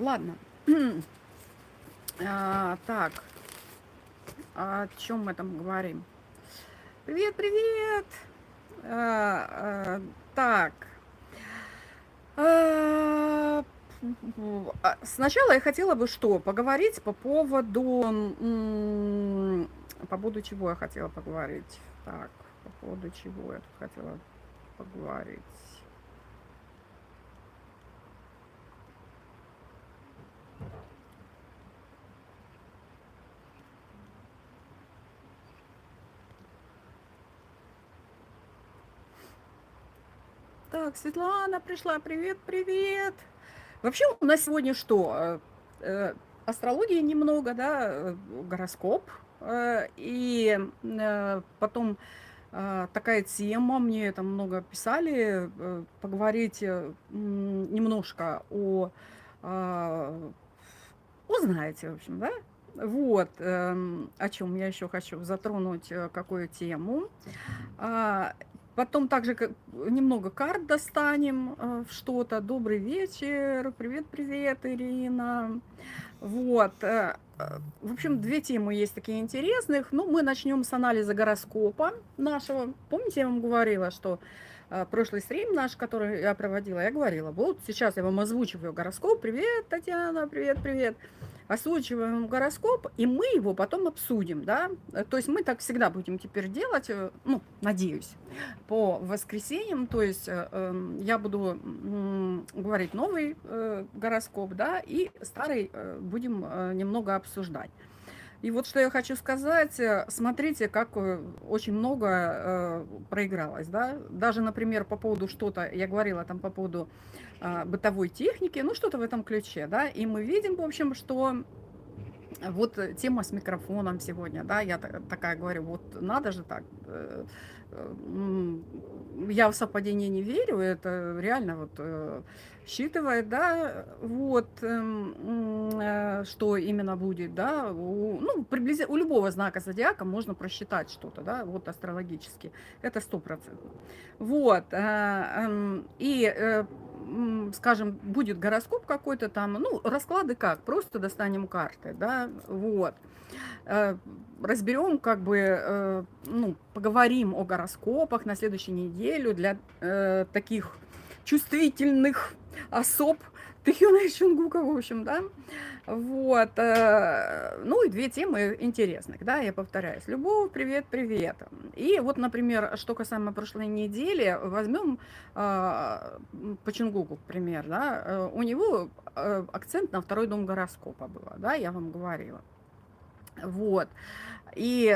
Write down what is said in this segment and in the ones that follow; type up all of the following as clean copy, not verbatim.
ладно. Так, о чем мы там говорим? Привет, привет! Так, а, сначала я хотела бы что? Поговорить по поводу, по поводу чего я хотела поговорить? Так, по поводу чего я тут хотела поговорить? Так, Светлана пришла. Привет, привет! Вообще у нас сегодня что? Астрологии немного, да, гороскоп, потом такая тема, мне там много писали, поговорить немножко а, узнаете, в общем, да? Вот, о чем я еще хочу затронуть, какую тему. А, Потом также немного карт достанем, что-то. Добрый вечер, привет, привет, Ирина. Вот, в общем, две темы есть такие интересных. Ну, мы начнем с анализа гороскопа нашего. Помните, я вам говорила, что прошлый стрим наш, который я проводила, я говорила, вот сейчас я вам озвучиваю гороскоп. Привет, Татьяна, привет, привет. Озвучиваем гороскоп, и мы его потом обсудим, да. То есть мы так всегда будем теперь делать, ну, надеюсь, по воскресеньям. То есть я буду говорить новый гороскоп, да, и старый будем немного обсуждать. И вот что я хочу сказать, смотрите, как очень много проигралось, да, даже, например, по поводу что-то, я говорила там по поводу бытовой техники, ну, что-то в этом ключе, да, и мы видим, в общем, что вот тема с микрофоном сегодня, да, я такая говорю, вот надо же так. Я в совпадение не верю, это реально вот считывает, да, вот, что именно будет, да, ну, приблизительно у любого знака зодиака можно просчитать что-то, да, вот астрологически, это 100%. Вот, скажем, будет гороскоп какой-то там, ну, расклады как, просто достанем карты, да, вот, э, разберем, как бы, ну, поговорим о гороскопах на следующей неделю для таких чувствительных особ Тэхёна и Чунгука, в общем, да. Вот. Ну и две темы интересных, да, я повторяюсь. Любовь, привет, привет. И вот, например, что касаемо прошлой недели, возьмем по Чунгуку, пример, да, у него акцент на второй дом гороскопа было, да, я вам говорила. Вот. И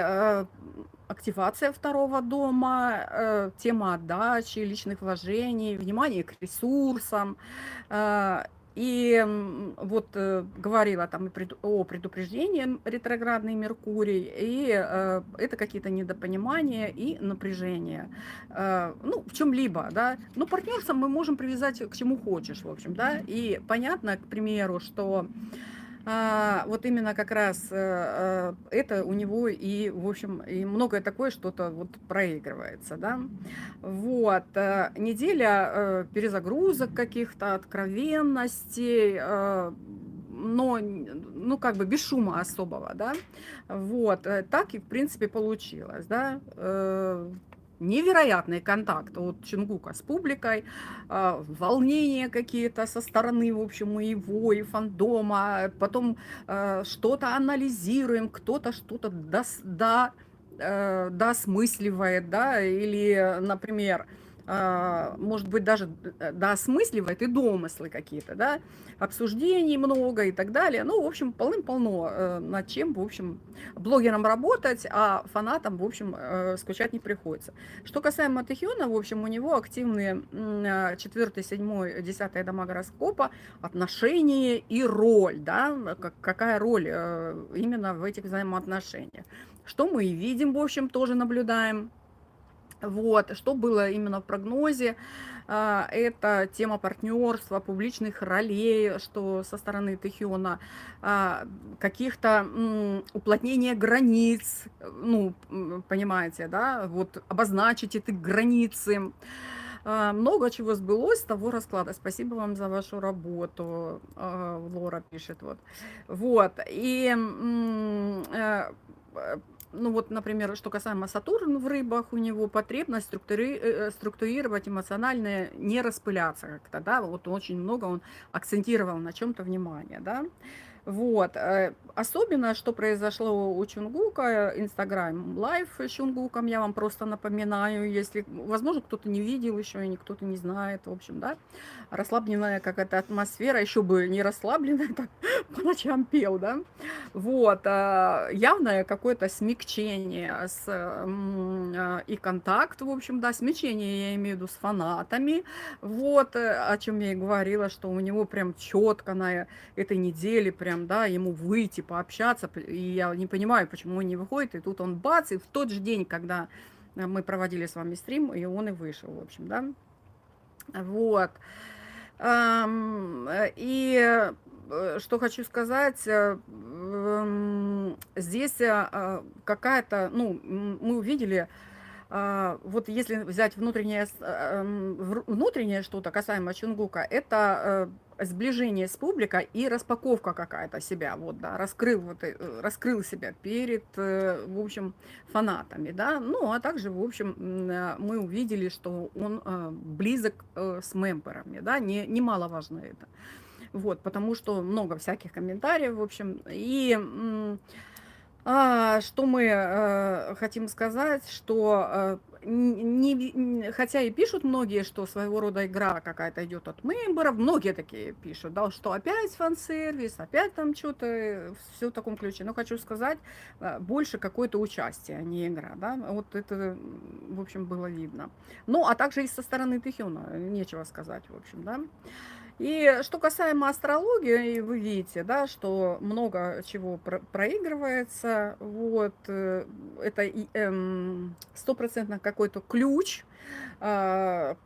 активация второго дома, тема отдачи, личных вложений, внимание к ресурсам. э, вот говорила там о предупреждении ретроградный Меркурий, и это какие-то недопонимания и напряжение. Ну, в чем-либо, да. Ну, партнерство мы можем привязать к чему хочешь, в общем, да. И понятно, к примеру, что вот именно как раз это у него и, в общем, и многое такое что-то вот проигрывается, да. Вот. Неделя перезагрузок каких-то, откровенностей, но, ну, как бы без шума особого, да. Вот. Так и, в принципе, получилось, да. Невероятный контакт от Чингука с публикой, волнения какие-то со стороны, в общем, и его, и фандома. Потом что-то анализируем, кто-то что-то доосмысливает, да, или, например, может быть, даже доосмысливает и домыслы какие-то, да, обсуждений много и так далее. Ну, в общем, полным-полно над чем, в общем, блогерам работать, а фанатам, в общем, скучать не приходится. Что касаемо Тэхёна, в общем, у него активные 4, 7, 10 дома гороскопа, отношения и роль, да, какая роль именно в этих взаимоотношениях. Что мы и видим, в общем, тоже наблюдаем. Вот, что было именно в прогнозе, это тема партнерства, публичных ролей, что со стороны Тэхёна, каких-то уплотнения границ, ну, понимаете, да, вот обозначить эти границы, Много чего сбылось с того расклада. Спасибо вам за вашу работу, Лора пишет. Вот. Вот. И ну вот, например, что касаемо Сатурна в рыбах, у него потребность структурировать эмоционально, не распыляться как-то, да, вот очень много он акцентировал на чем-то внимание, да. Вот. Особенно, что произошло у Чунгука, Инстаграм Лайв с Чунгуком, я вам просто напоминаю, если, возможно, кто-то не видел еще, и кто-то не знает, в общем, да, расслабленная какая-то атмосфера, еще бы не расслабленная, так по ночам пел, да, вот, явное какое-то смягчение и контакт, в общем, да, смягчение, я имею в виду, с фанатами, вот, о чем я и говорила, что у него прям четко на этой неделе прям, да, ему выйти, пообщаться, и я не понимаю, почему он не выходит, и тут он бац, и в тот же день, когда мы проводили с вами стрим, и он и вышел, в общем, да, вот. И что хочу сказать, здесь какая-то, ну, мы увидели, вот если взять внутреннее что-то касаемо Чунгука, это сближение с публикой и распаковка какая-то себя, вот, да, раскрыл себя перед, в общем, фанатами, да, ну, а также, в общем, мы увидели, что он близок с мемберами, да, немаловажно это, вот, потому что много всяких комментариев, в общем, и что мы хотим сказать, что хотя и пишут многие, что своего рода игра какая-то идет от мемберов, многие такие пишут, да, что опять фан-сервис, опять там что-то, все в таком ключе. Но хочу сказать, больше какое-то участие, а не игра, да, вот это, в общем, было видно. Ну, а также и со стороны Тэхёна, нечего сказать, в общем, да. И что касаемо астрологии, вы видите, да, что много чего проигрывается. Вот, это стопроцентно какой-то ключ к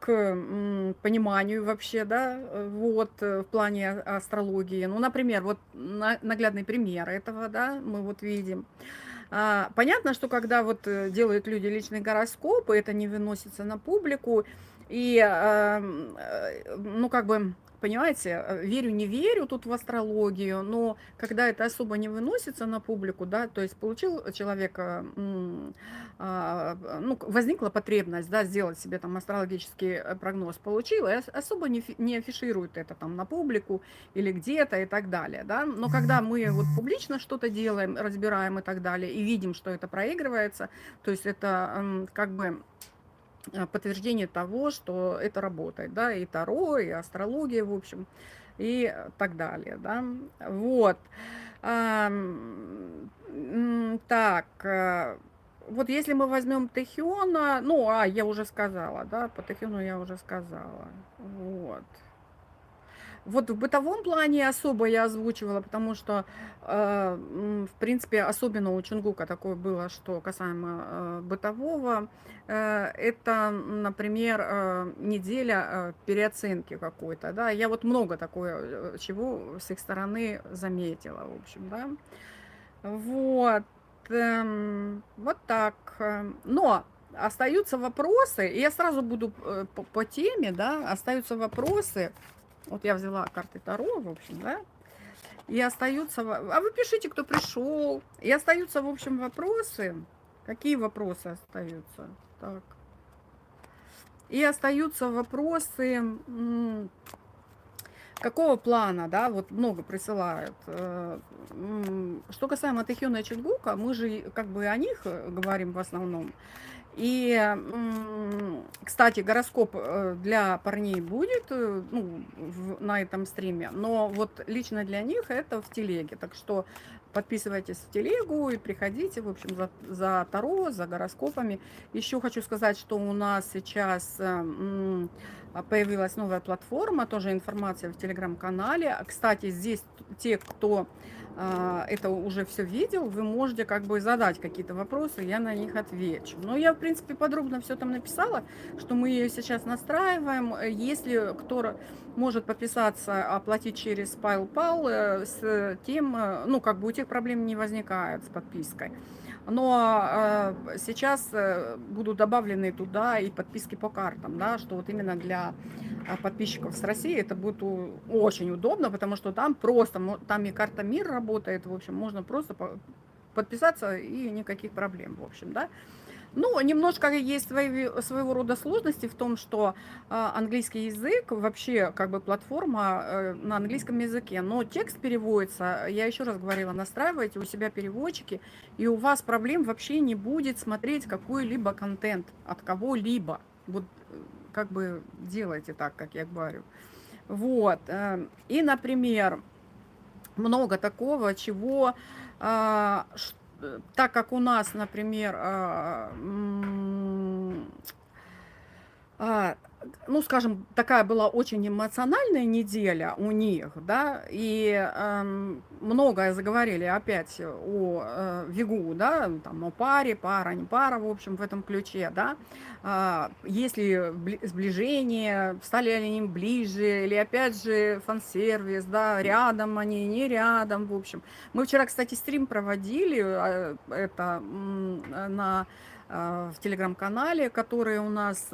пониманию вообще, да, вот, в плане астрологии. Ну, например, вот наглядный пример этого, да, мы вот видим. Понятно, что когда вот делают люди личные гороскопы, это не выносится на публику, и, ну, как бы, понимаете, верю, не верю тут в астрологию, но когда это особо не выносится на публику, да, то есть получил человек, ну, возникла потребность, да, сделать себе там астрологический прогноз, получил, и особо не афиширует это там на публику или где-то и так далее, да, но когда мы вот публично что-то делаем, разбираем и так далее, и видим, что это проигрывается, то есть это как бы подтверждение того, что это работает, да, и Таро, и астрология, в общем, и так далее, да, вот. Так, вот если мы возьмем Тэхёна, ну, я уже сказала, да, по Тэхёну я уже сказала, вот. Вот в бытовом плане особо я озвучивала, потому что, в принципе, особенно у Чунгука такое было, что касаемо бытового, это, например, неделя переоценки какой-то, да, я вот много такое, чего с их стороны заметила, в общем, да, вот, вот так, но остаются вопросы, и я сразу буду по теме, да, остаются вопросы. Вот я взяла карты Таро, в общем, да, и остаются... А вы пишите, кто пришел. И остаются, в общем, вопросы. Какие вопросы остаются? Так. И остаются вопросы... Какого плана, да, вот много присылают. Что касаемо Тэхёна и Чунгука, мы же как бы о них говорим в основном. И, кстати, гороскоп для парней будет, ну, на этом стриме, но вот лично для них это в телеге. Так что подписывайтесь в телегу и приходите, в общем, за Таро, за гороскопами. Еще хочу сказать, что у нас сейчас появилась новая платформа, тоже информация в телеграм-канале. Кстати, здесь те, кто это уже все видел, вы можете как бы задать какие-то вопросы, я на них отвечу. Но я, в принципе, подробно все там написала, что мы ее сейчас настраиваем. Если кто может подписаться, оплатить через PayPal, с тем, ну, как бы у тех проблем не возникает с подпиской. Но сейчас будут добавлены туда и подписки по картам, да, что вот именно для подписчиков с России это будет очень удобно, потому что там просто, там и карта МИР работает, в общем, можно просто подписаться и никаких проблем, в общем, да. Ну, немножко есть своего рода сложности в том, что английский язык, вообще как бы платформа на английском языке, но текст переводится, я еще раз говорила, настраивайте у себя переводчики, и у вас проблем вообще не будет смотреть какой-либо контент от кого-либо. Вот как бы делайте так, как я говорю. Вот. И, например, много такого, чего так как у нас, например, ну, скажем, такая была очень эмоциональная неделя у них, да, и многое заговорили опять о ВИГУ, да, там, о паре, пара, не пара, в общем, в этом ключе, да, есть ли сближение, стали ли они ближе, или опять же фан-сервис, да, рядом они, не рядом, в общем. Мы вчера, кстати, стрим проводили, это в телеграм-канале, который у нас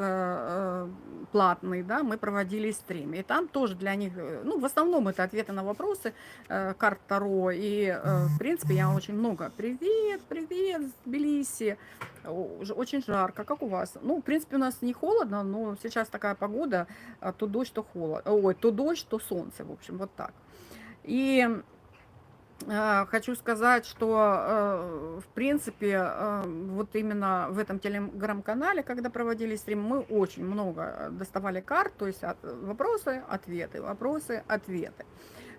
платный, да, мы проводили стрим. И там тоже для них, ну, в основном это ответы на вопросы карт Таро. И, в принципе, я очень много. Привет, привет, Тбилиси. Очень жарко, как у вас? Ну, в принципе, у нас не холодно, но сейчас такая погода, то дождь, то холод. Ой, то дождь, то солнце, в общем, вот так. И хочу сказать, что, в принципе, вот именно в этом телеграм-канале, когда проводили стрим, мы очень много доставали карт, то есть вопросы, ответы.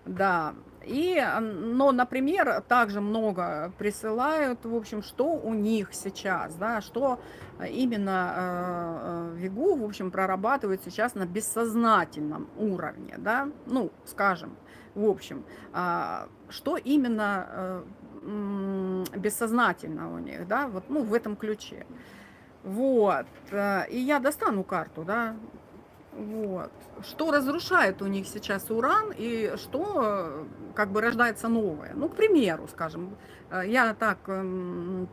Да, но, например, также много присылают, в общем, что у них сейчас, да, что именно ВИГУ, в общем, прорабатывает сейчас на бессознательном уровне, да, ну, скажем, в общем, что именно бессознательно у них, да, вот, ну, в этом ключе. Вот, и я достану карту, да, вот. Что разрушает у них сейчас уран и что как бы рождается новое. Ну, к примеру, скажем, я так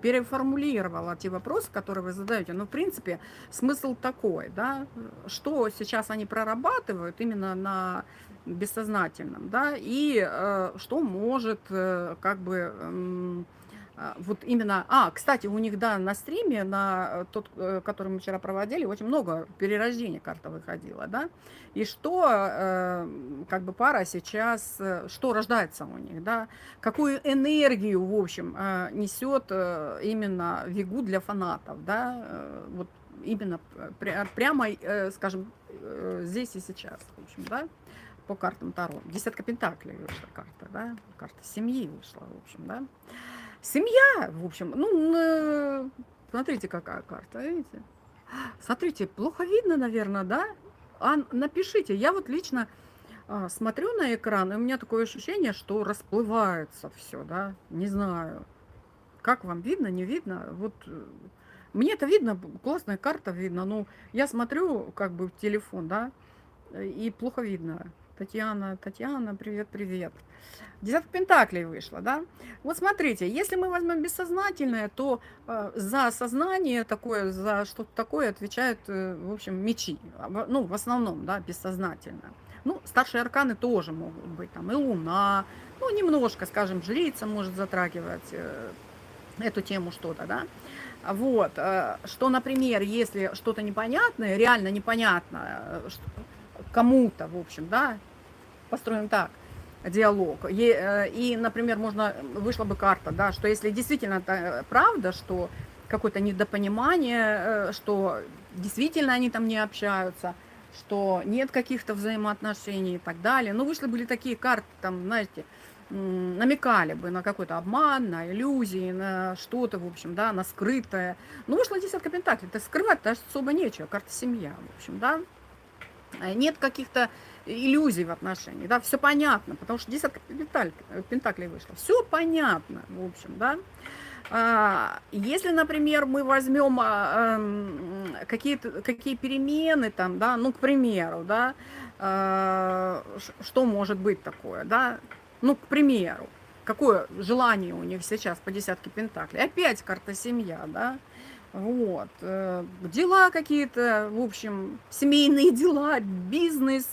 переформулировала те вопросы, которые вы задаете. Но, в принципе, смысл такой, да, что сейчас они прорабатывают именно на бессознательном, да, и что может как бы вот именно, кстати, у них, да, на стриме, на тот, который мы вчера проводили, очень много перерождений карта выходила, да, и что, как бы пара сейчас, что рождается у них, да, какую энергию, в общем, несет именно ВИГУ для фанатов, да, вот именно прямо, скажем, здесь и сейчас, в общем, да, по картам Таро. Десятка Пентаклей вышла карта, да, карта семьи вышла, в общем, да. Семья, в общем, ну, смотрите, какая карта, видите? Смотрите, плохо видно, наверное, да? Напишите, я вот лично смотрю на экран, и у меня такое ощущение, что расплывается все, да? Не знаю, как вам видно, не видно? Вот мне это видно, классная карта видно, но я смотрю как бы в телефон, да, и плохо видно. Татьяна, привет, привет. Десятка Пентаклей вышла, да? Вот смотрите, если мы возьмем бессознательное, то за сознание такое, за что-то такое отвечают, в общем, мечи. Ну, в основном, да, бессознательно. Ну, старшие арканы тоже могут быть, там, и Луна, ну, немножко, скажем, жрица может затрагивать эту тему что-то, да? Вот, что, например, если что-то непонятное, реально непонятно кому-то, в общем, да, построим так, диалог. И, например, вышла бы карта, да, что если действительно это правда, что какое-то недопонимание, что действительно они там не общаются, что нет каких-то взаимоотношений и так далее. Ну, вышли были такие карты, там, знаете, намекали бы на какой-то обман, на иллюзии, на что-то, в общем, да, на скрытое. Ну, вышла десятка Пентаклей, то скрывать даже особо нечего, карта семья, в общем, да. Нет каких-то иллюзий в отношении, да, все понятно, потому что десятка Пентаклей вышла, все понятно, в общем, да. Если, например, мы возьмем какие перемены там, да, ну, к примеру, да, что может быть такое, да, ну, к примеру, какое желание у них сейчас по десятке пентаклей. Опять карта семья, да. Вот. Дела какие-то, в общем, семейные дела, бизнес,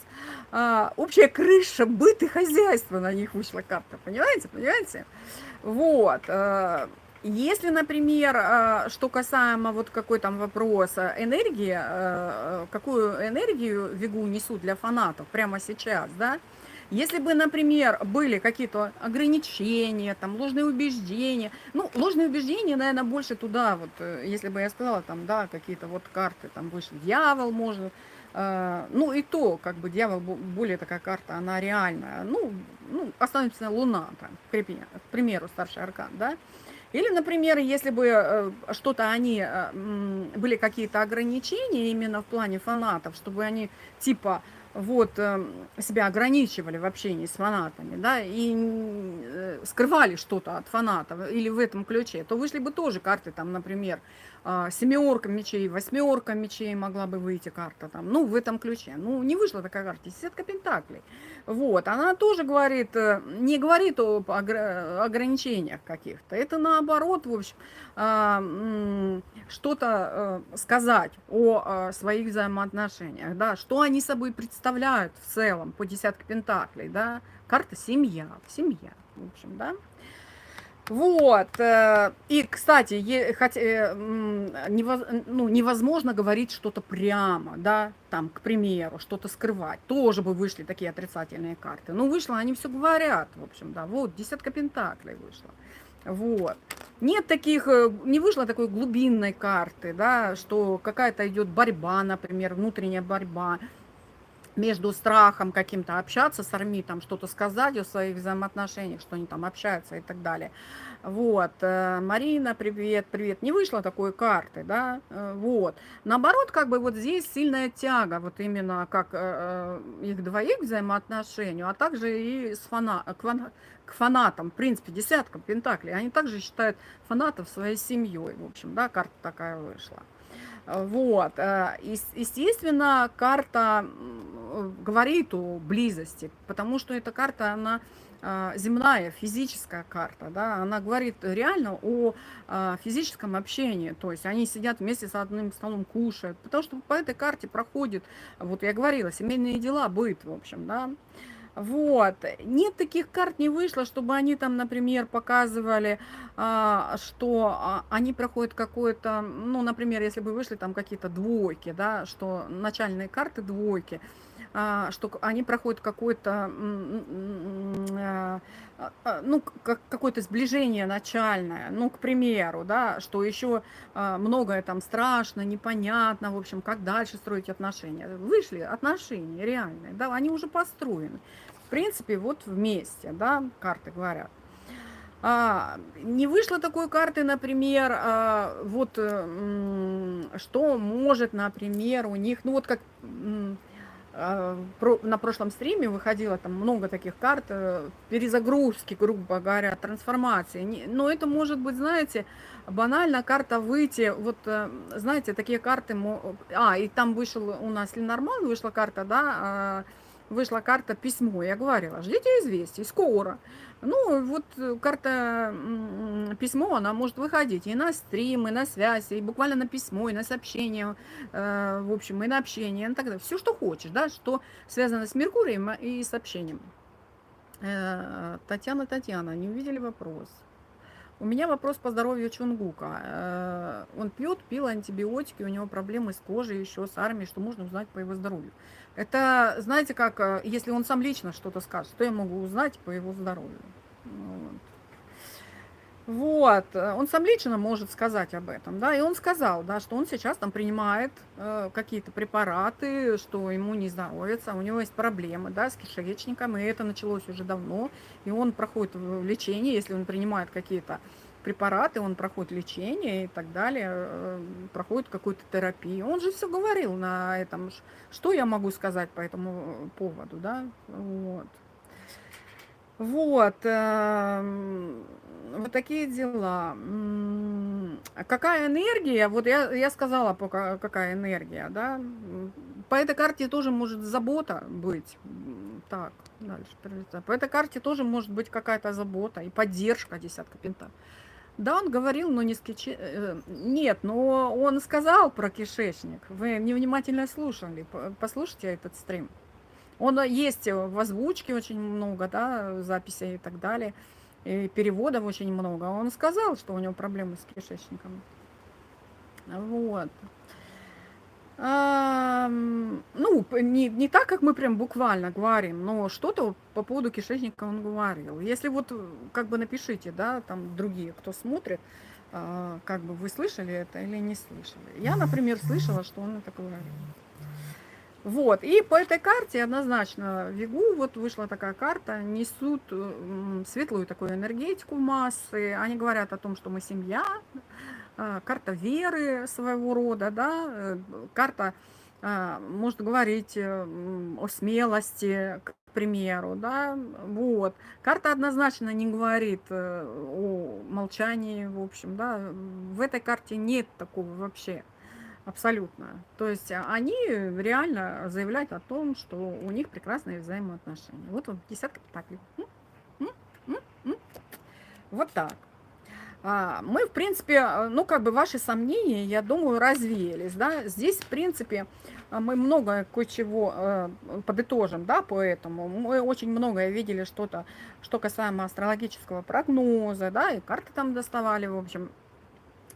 общая крыша, быт и хозяйство, на них вышла карта. Понимаете? Понимаете? Вот. Если, например, что касаемо вот какой там вопрос энергии, какую энергию Вегу несут для фанатов прямо сейчас, да? Если бы, например, были какие-то ограничения, там, ложные убеждения, ну, ложные убеждения, наверное, больше туда, вот, если бы я сказала, там, да, какие-то вот карты, там, выше дьявол, может, ну, и то, как бы, дьявол, более такая карта, она реальная, ну остановится Луна, там, к примеру, старший аркан, да, или, например, если бы что-то они, были какие-то ограничения именно в плане фанатов, чтобы они типа вот себя ограничивали в общении с фанатами, да, и скрывали что-то от фанатов или в этом ключе, то вышли бы тоже карты, там, например, семерка мечей, восьмерка мечей могла бы выйти карта, там, ну, в этом ключе. Ну, не вышла такая карта, десятка пентаклей. Вот, она тоже говорит, не говорит об ограничениях каких-то. Это наоборот, в общем, что-то сказать о своих взаимоотношениях, да, что они собой представляют в целом по десятке пентаклей, да. Карта семья, в общем, да. Вот. И, кстати, невозможно говорить что-то прямо, да, там, к примеру, что-то скрывать. Тоже бы вышли такие отрицательные карты. Ну, вышло, они все говорят, в общем, да. Вот, десятка пентаклей вышла. Вот. Нет таких, не вышло такой глубинной карты, да, что какая-то идет борьба, например, внутренняя борьба между страхом каким-то общаться с армией, там что-то сказать о своих взаимоотношениях, что они там общаются и так далее. Вот, Марина, привет, привет. Не вышло такой карты, да, вот. Наоборот, как бы вот здесь сильная тяга, вот именно как их двоих взаимоотношению, а также и к фанатам, в принципе, десятка пентаклей. Они также считают фанатов своей семьей, в общем, да, карта такая вышла. Вот, естественно, карта говорит о близости, потому что эта карта, она земная, физическая карта, да, она говорит реально о физическом общении, то есть они сидят вместе за одним столом, кушают, потому что по этой карте проходит, вот я говорила, семейные дела, быт, в общем, да. Вот. Нет, таких карт не вышло, чтобы они там, например, показывали, что они проходят какое-то, ну, например, если бы вышли там какие-то двойки, да, что начальные карты двойки, что они проходят какое-то, ну, какое-то сближение начальное, ну, к примеру, да, что еще многое там страшно, непонятно, в общем, как дальше строить отношения. Вышли отношения реальные, да, они уже построены. В принципе, вот вместе, да, карты говорят. Не вышло такой карты, например, вот что может, например, у них, ну вот как на прошлом стриме выходило там много таких карт, перезагрузки, грубо говоря, трансформации. Но это может быть, знаете, банально карта выйти, вот, знаете, такие карты, и там вышел у нас Ленорман, вышла карта, да, вышла карта письмо, я говорила, ждите известий, скоро. Ну, вот карта письмо, она может выходить и на стрим, и на связь, и буквально на письмо, и на сообщение, в общем, и на общение, и так далее. Все, что хочешь, да, что связано с Меркурием и с общением. Татьяна, не увидели вопрос? У меня вопрос по здоровью Чунгука. Он пил антибиотики, у него проблемы с кожей, еще с армией, что можно узнать по его здоровью. Это, знаете, как, если он сам лично что-то скажет, что я могу узнать по его здоровью? Вот, он сам лично может сказать об этом, да, и он сказал, да, что он сейчас там принимает какие-то препараты, что ему не здоровится, у него есть проблемы, да, с кишечником, и это началось уже давно, и он проходит лечение, если он принимает какие-то препараты, он проходит лечение и так далее, проходит какую-то терапию. Он же все говорил на этом, что я могу сказать по этому поводу, да, вот. Вот, вот такие дела. Какая энергия? Вот я сказала, какая энергия, да. По этой карте тоже может забота быть. Так, дальше. По этой карте тоже может быть какая-то забота и поддержка десятка пентаклей. Да, он говорил, но не с нет, но он сказал про кишечник. Вы невнимательно слушали. Послушайте этот стрим. Он есть в озвучке очень много, да, записей и так далее, и переводов очень много. Он сказал, что у него проблемы с кишечником. Вот. Ну, не так, как мы прям буквально говорим, но что-то по поводу кишечника он говорил. Если вот, как бы напишите, да, там другие, кто смотрит, как бы вы слышали это или не слышали. Я, например, слышала, что он это говорил. Вот, и по этой карте однозначно Вигу, вот вышла такая карта, несут светлую такую энергетику массы, они говорят о том, что мы семья, карта веры своего рода, да, карта, может говорить о смелости, к примеру, да, вот. Карта однозначно не говорит о молчании, в общем, да, в этой карте нет такого вообще. Абсолютно. То есть они реально заявляют о том, что у них прекрасные взаимоотношения. Вот он, десятка пентаклей. Вот так. Мы, в принципе, ну, как бы ваши сомнения, я думаю, развеялись, да. Здесь, в принципе, мы много кое-чего подытожим, да, поэтому мы очень многое видели что-то, что касаемо астрологического прогноза, да, и карты там доставали, в общем.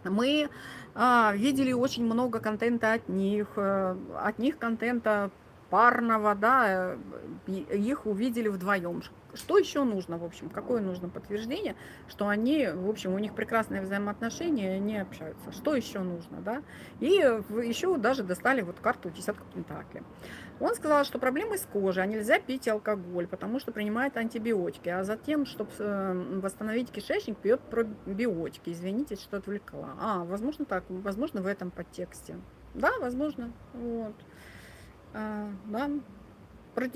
Мы видели очень много контента от них контента парного, да, их увидели вдвоем. Что еще нужно, в общем, какое нужно подтверждение, что они, в общем, у них прекрасные взаимоотношения, и они общаются. Что еще нужно, да? И еще даже достали вот карту десятка пентаклей. Он сказал, что проблемы с кожей, а нельзя пить алкоголь, потому что принимает антибиотики, а затем, чтобы восстановить кишечник, пьет пробиотики. Извините, что отвлекла. Возможно так, возможно в этом подтексте. Да, возможно. Вот. Да. Как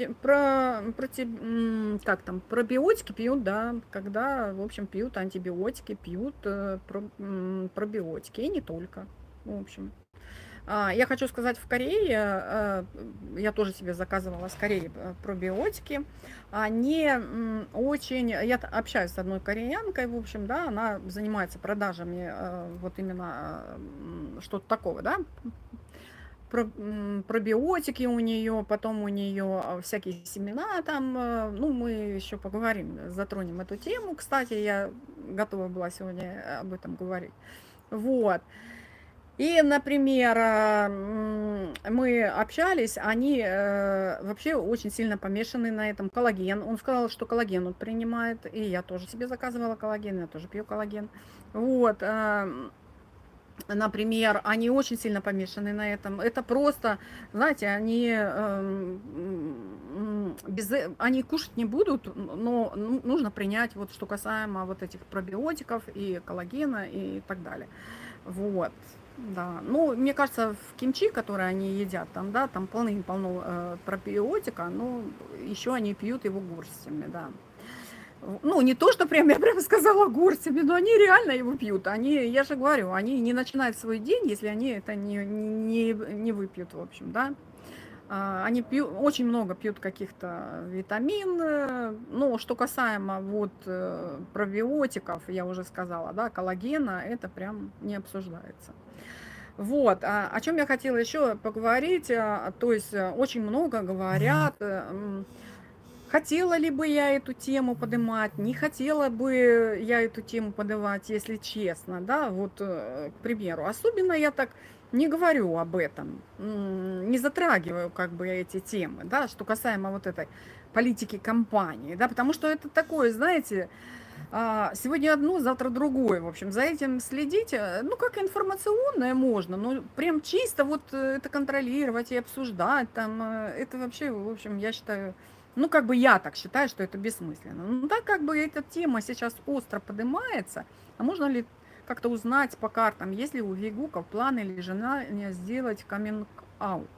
там, пробиотики пьют, да, когда, в общем, пьют антибиотики, пьют пробиотики, и не только, в общем. Я хочу сказать, в Корее, я тоже себе заказывала с Кореи пробиотики, они очень, я общаюсь с одной кореянкой, в общем, да, она занимается продажами вот именно что-то такого, да, пробиотики у нее, потом у нее всякие семена там, ну, мы еще поговорим, затронем эту тему, кстати, я готова была сегодня об этом говорить, вот. И, например, мы общались, они вообще очень сильно помешаны на этом. Коллаген. Он сказал, что коллаген он принимает, и я тоже себе заказывала коллаген, я тоже пью коллаген. Вот. Например, они очень сильно помешаны на этом. Это просто, знаете, они кушать не будут, но нужно принять, вот что касаемо вот этих пробиотиков и коллагена и так далее. Вот. Да, ну, мне кажется, в кимчи, который они едят, там, да, там полно пробиотика, но еще они пьют его горстями, да. Ну, не то, что прям, я прям сказала горстями, но они реально его пьют. Они, я же говорю, они не начинают свой день, если они это не выпьют, в общем, да. Они пьют, очень много пьют каких-то витамин, ну, что касаемо вот пробиотиков, я уже сказала, да, коллагена, это прям не обсуждается. Вот, о чем я хотела еще поговорить, то есть очень много говорят, хотела ли бы я эту тему поднимать, не хотела бы я эту тему поднимать, если честно, да, вот, к примеру. Особенно я так не говорю об этом, не затрагиваю как бы эти темы, да, что касаемо вот этой политики компании, да, потому что это такое, знаете, сегодня одно, завтра другое. В общем, за этим следить, ну, как информационное можно, но прям чисто вот это контролировать и обсуждать, там, это вообще, в общем, я считаю, ну, как бы я так считаю, что это бессмысленно. Ну, так как бы эта тема сейчас остро поднимается, а можно ли как-то узнать по картам, есть ли у Вигуков план или желание сделать каминг-аут?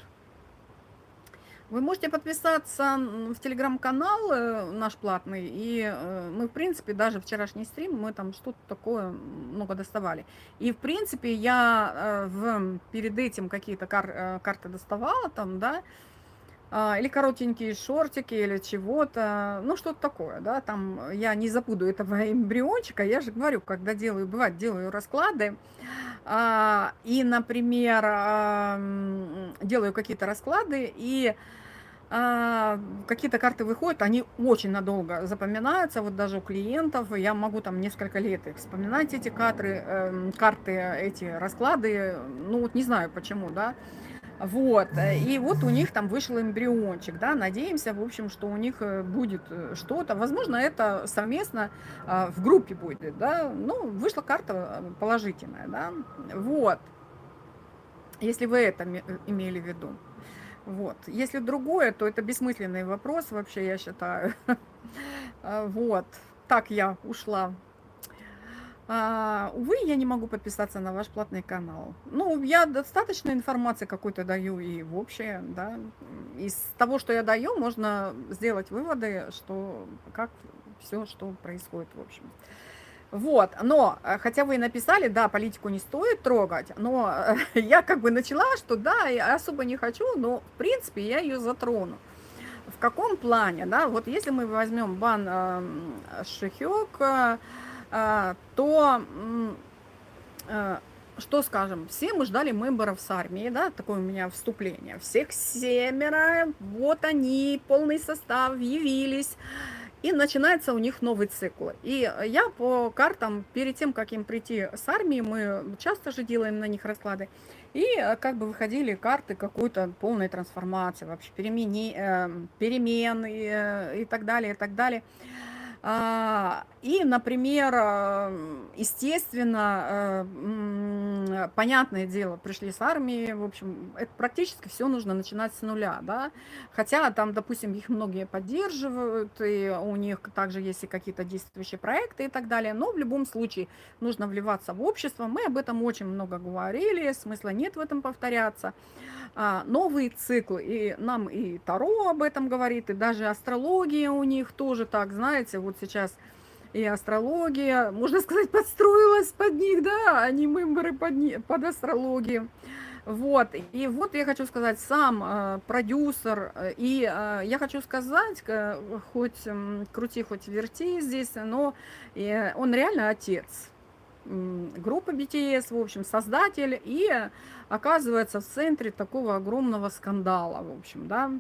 Вы можете подписаться в телеграм-канал наш платный, и мы, в принципе, даже вчерашний стрим, мы там что-то такое много доставали. И, в принципе, я перед этим какие-то карты доставала там, да, или коротенькие шортики, или чего-то, ну, что-то такое, да, там я не забуду этого эмбриончика, я же говорю, когда делаю, бывает, делаю расклады, и, например, делаю какие-то расклады, и какие-то карты выходят, они очень надолго запоминаются, вот даже у клиентов, я могу там несколько лет их вспоминать, эти карты, эти расклады, ну вот не знаю почему, да, вот, и вот у них там вышел эмбриончик, да, надеемся, в общем, что у них будет что-то, возможно, это совместно в группе будет, да, ну, вышла карта положительная, да, вот, если вы это имели в виду. Вот. Если другое, то это бессмысленный вопрос вообще, я считаю. Вот. Так я ушла. Увы, я не могу подписаться на ваш платный канал. Ну, я достаточно информации какой-то даю и в общее, да. Из того, что я даю, можно сделать выводы, что как все, что происходит, в общем. Вот, но, хотя вы и написали, да, политику не стоит трогать, но я как бы начала, что да, я особо не хочу, но в принципе я ее затрону. В каком плане, да, вот если мы возьмем Бан Шихёк, то, что скажем, все мы ждали мемберов с армии, да, такое у меня вступление, всех 7, вот они, полный состав, явились. И начинается у них новый цикл. И я по картам, перед тем, как им прийти с армии, мы часто же делаем на них расклады, и как бы выходили карты какой-то полной трансформации, вообще перемен и так далее, и так далее. И, например, естественно, понятное дело, пришли с армии, в общем, это практически все нужно начинать с нуля, да, хотя там, допустим, их многие поддерживают, и у них также есть и какие-то действующие проекты и так далее, но в любом случае нужно вливаться в общество, мы об этом очень много говорили, смысла нет в этом повторяться. Новый цикл, и нам и Таро об этом говорит, и даже астрология у них тоже так, знаете, вот сейчас и астрология, можно сказать, подстроилась под них, да, они мемберы под астрологию. Вот, и вот я хочу сказать, сам продюсер, и я хочу сказать, хоть крути, хоть верти здесь, но он реально отец группы BTS, в общем, создатель, и оказывается в центре такого огромного скандала, в общем, да,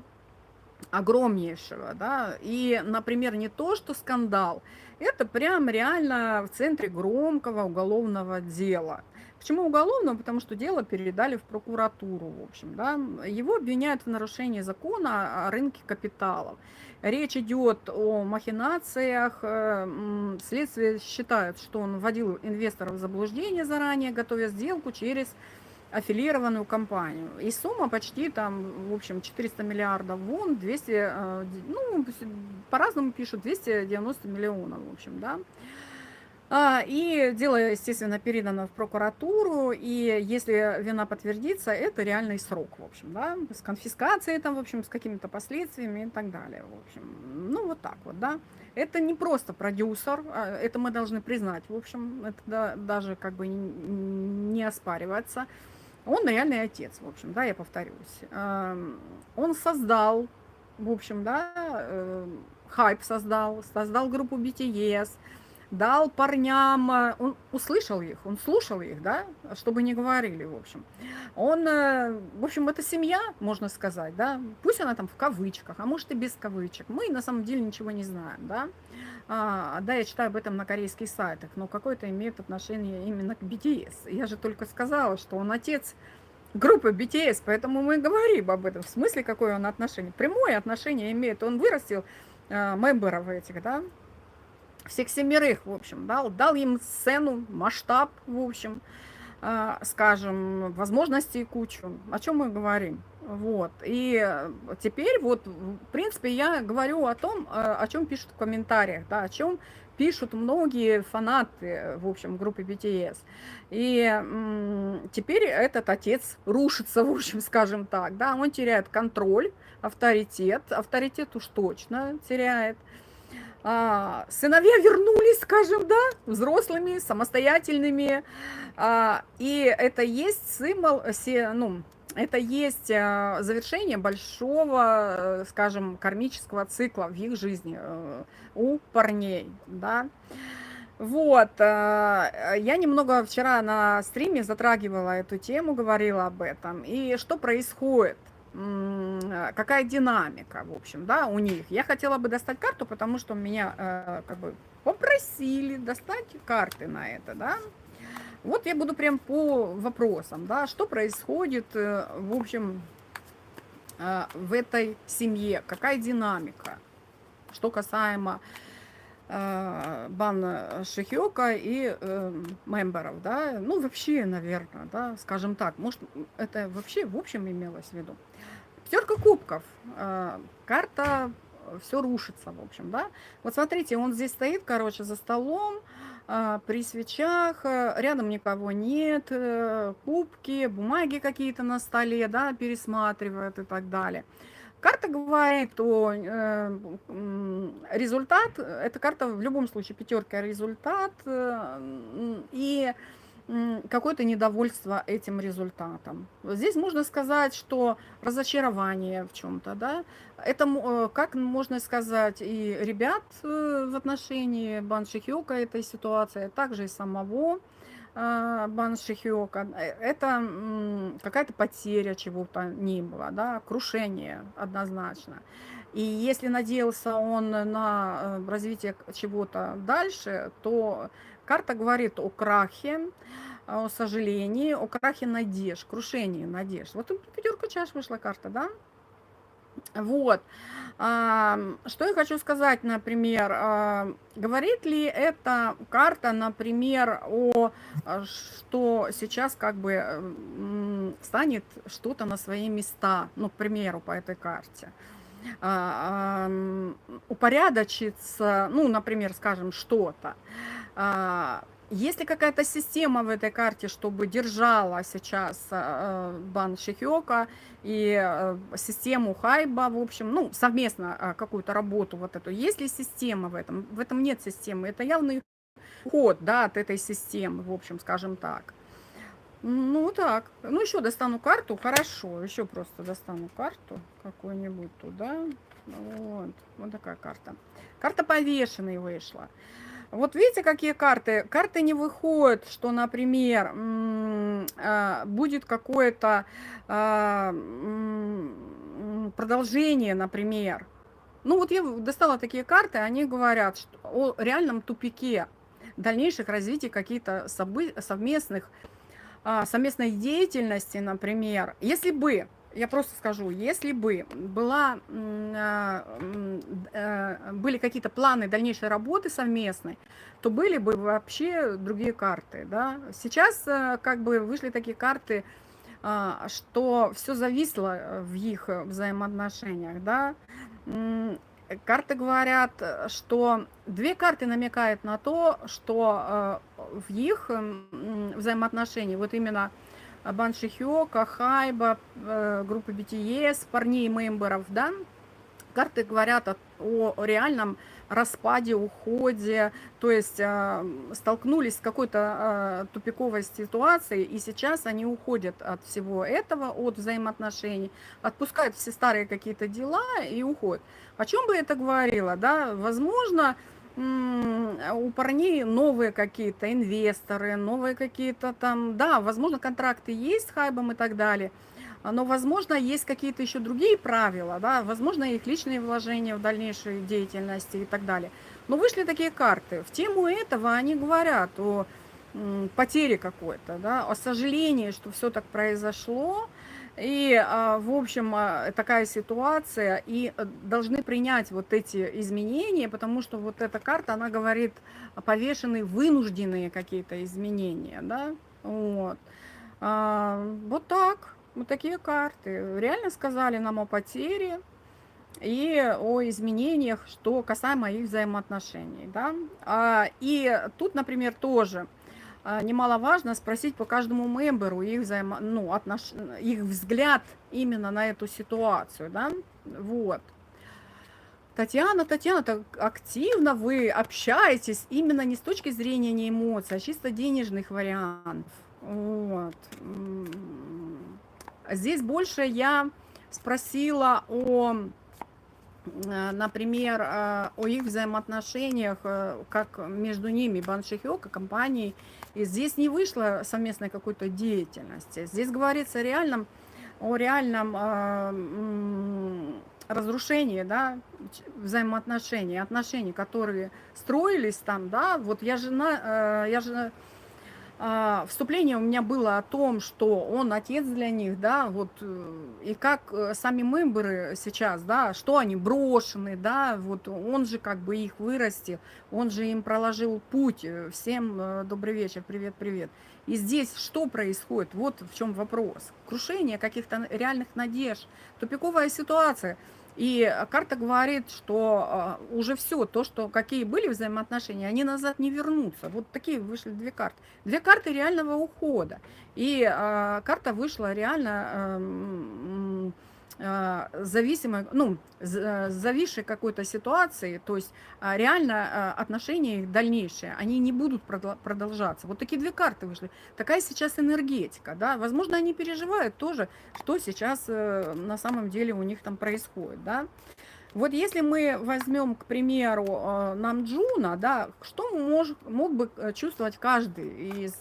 огромнейшего, да, и, например, не то, что скандал, это прям реально в центре громкого уголовного дела. Почему уголовного? Потому что дело передали в прокуратуру, в общем, да. Его обвиняют в нарушении закона о рынке капиталов. Речь идет о махинациях. Следствие считает, что он вводил инвесторов в заблуждение заранее, готовя сделку через аффилированную компанию. И сумма почти там, в общем, 400 миллиардов вон, 200, ну, по-разному пишут, 290 миллионов, в общем, да. И дело, естественно, передано в прокуратуру, и если вина подтвердится, это реальный срок, в общем, да, с конфискацией, там, в общем, с какими-то последствиями и так далее, в общем. Ну, вот так вот, да. Это не просто продюсер, это мы должны признать, в общем, это даже как бы не оспаривается. Он реальный отец, в общем, да, я повторюсь. Он создал, в общем, да, хайп создал группу BTS, дал парням, он услышал их, он слушал их, да, чтобы не говорили, в общем. Он, в общем, это семья, можно сказать, да, пусть она там в кавычках, а может и без кавычек. Мы на самом деле ничего не знаем, да. Да, я читаю об этом на корейских сайтах, но какое-то имеет отношение именно к BTS. Я же только сказала, что он отец группы BTS, поэтому мы говорим об этом. В смысле, какое он отношение? Прямое отношение имеет. Он вырастил мемберов этих, да, всех 7, в общем, дал им сцену, масштаб, в общем, скажем, возможностей кучу. О чем мы говорим? Вот. И теперь вот, в принципе, я говорю о том, о чем пишут в комментариях, да, о чем пишут многие фанаты, в общем, группы BTS. И теперь этот отец рушится, в общем, скажем так, да, он теряет контроль, авторитет уж точно теряет. Сыновья вернулись, скажем, да, взрослыми, самостоятельными, и это есть символ, ну, это есть завершение большого, скажем, кармического цикла в их жизни у парней, да. Вот, я немного вчера на стриме затрагивала эту тему, говорила об этом. И что происходит? Какая динамика, в общем, да, у них. Я хотела бы достать карту, потому что меня как бы попросили достать карты на это, да. Вот я буду прям по вопросам, да, что происходит, в общем, в этой семье, какая динамика, что касаемо Бан Шихёка и мемберов, да, ну вообще, наверное, да, скажем так, может, это вообще в общем имелось в виду. Пятерка кубков, карта все рушится, в общем, да. Вот смотрите, он здесь стоит, короче, за столом, при свечах, рядом никого нет, кубки, бумаги какие-то на столе, да, пересматривает и так далее. Карта говорит о результат. Эта карта в любом случае пятерка результат и какое-то недовольство этим результатом. Здесь можно сказать, что разочарование в чем-то, да. Это, как можно сказать, и ребят в отношении Бан Шихёка этой ситуации, а также и самого Бан Шихёка. Это какая-то потеря чего-то не было, да, крушение однозначно. И если надеялся он на развитие чего-то дальше, то карта говорит о крахе, о сожалении, о крахе надежд, крушении надежд. Вот пятерка чаш вышла карта, да? Вот. Что я хочу сказать, например, говорит ли эта карта, например, что сейчас как бы станет что-то на свои места, ну, к примеру, по этой карте, упорядочится, ну, например, скажем, что-то. Есть ли какая-то система в этой карте, чтобы держала сейчас Бан Шихёка и систему Хайба, в общем, ну, совместно какую-то работу вот эту? Есть ли система в этом? В этом нет системы. Это явный уход, да, от этой системы, в общем, скажем так. Ну, так. Ну, еще достану карту. Хорошо. Еще просто достану карту какую-нибудь туда. Вот. Вот такая карта. Карта повешенной вышла. Вот видите, какие карты? Карты не выходят, что, например, будет какое-то продолжение, например. Ну, вот я достала такие карты, они говорят что о реальном тупике дальнейших развитий каких-то совместной деятельности, например. Если бы, я просто скажу, если бы были какие-то планы дальнейшей работы совместной, то были бы вообще другие карты, да. Сейчас как бы вышли такие карты, что все зависло в их взаимоотношениях, да. Карты говорят, что две карты намекают на то, что в их взаимоотношении, вот именно Бан Шихёка, Хайба, группы BTS, парней мемберов, да, карты говорят о реальном распаде, уходе, то есть столкнулись с какой-то тупиковой ситуацией, и сейчас они уходят от всего этого, от взаимоотношений, отпускают все старые какие-то дела и уходят. О чем бы это говорило, да? Возможно, у парней новые какие-то инвесторы, новые какие-то там, да, возможно, контракты есть с Хайбом и так далее, но, возможно, есть какие-то еще другие правила, да, возможно, их личные вложения в дальнейшей деятельности и так далее. Но вышли такие карты. В тему этого они говорят о потере какой-то, да, о сожалении, что все так произошло. И, в общем, такая ситуация, и должны принять вот эти изменения, потому что вот эта карта, она говорит о повешенные, вынужденные какие-то изменения, да, вот. Вот так. Вот такие карты. Реально сказали нам о потере и о изменениях, что касаемо их взаимоотношений. Да? И тут, например, тоже немаловажно спросить по каждому мемберу их, их взгляд именно на эту ситуацию. Да? Вот. Татьяна, так активно вы общаетесь именно не с точки зрения не эмоций, а чисто денежных вариантов. Вот. Здесь больше я спросила о, например, о их взаимоотношениях, как между ними, Бан Шихёк и компанией. И здесь не вышло совместной какой-то деятельности. Здесь говорится о реальном разрушении, да, взаимоотношений, отношений, которые строились там, да. Вот я же вступление у меня было о том, что он отец для них, да, вот, и как сами мемберы сейчас, да, что они брошены, да, вот он же как бы их вырастил, он же им проложил путь. Всем добрый вечер, привет, привет. И здесь что происходит? Вот в чем вопрос. Крушение каких-то реальных надежд, тупиковая ситуация. И карта говорит, что уже все, то, что какие были взаимоотношения, они назад не вернутся. Вот такие вышли две карты. Две карты реального ухода. И карта вышла реально зависимой, ну, зависшей какой-то ситуации, то есть реально отношения их дальнейшие, они не будут продолжаться. Вот такие две карты вышли. Такая сейчас энергетика, да, возможно, они переживают тоже, что сейчас на самом деле у них там происходит, да. Вот если мы возьмем, к примеру, Намджуна, да, что мог бы чувствовать каждый из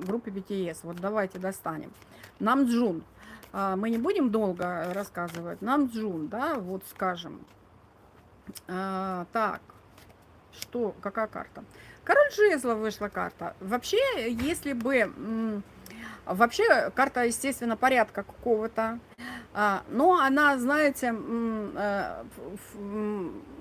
группы BTS? Вот давайте достанем. Намджун. Мы не будем долго рассказывать. Намджун, да, вот скажем. Так, что, какая карта? Король жезлов вышла карта. Вообще, если бы... Вообще, карта, естественно, порядка какого-то. Но она, знаете,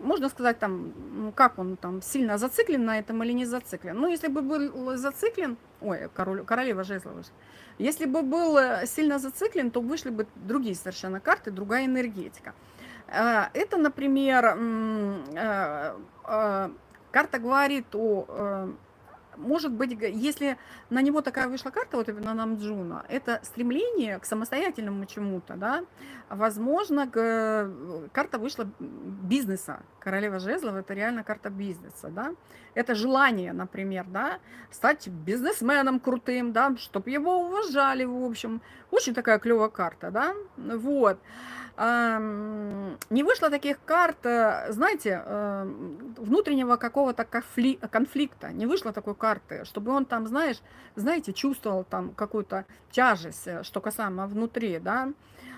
можно сказать, там, как он там, сильно зациклен на этом или не зациклен. Ну, если бы был зациклен... Ой, королева жезлов вышла. Если бы был сильно зациклен, то вышли бы другие совершенно карты, другая энергетика. Это, например, карта говорит о... Может быть, если на него такая вышла карта, вот на Намджуна, это стремление к самостоятельному чему-то, да, возможно, карта вышла бизнеса. Королева жезлов – это реально карта бизнеса, да. Это желание, например, да, стать бизнесменом крутым, да, чтобы его уважали, в общем. Очень такая клевая карта, да, вот. Не вышло таких карт, знаете, внутреннего какого-то конфликта. Не вышло такой карты, чтобы он там, знаете, чувствовал там какую-то тяжесть, что касаемо внутри, да.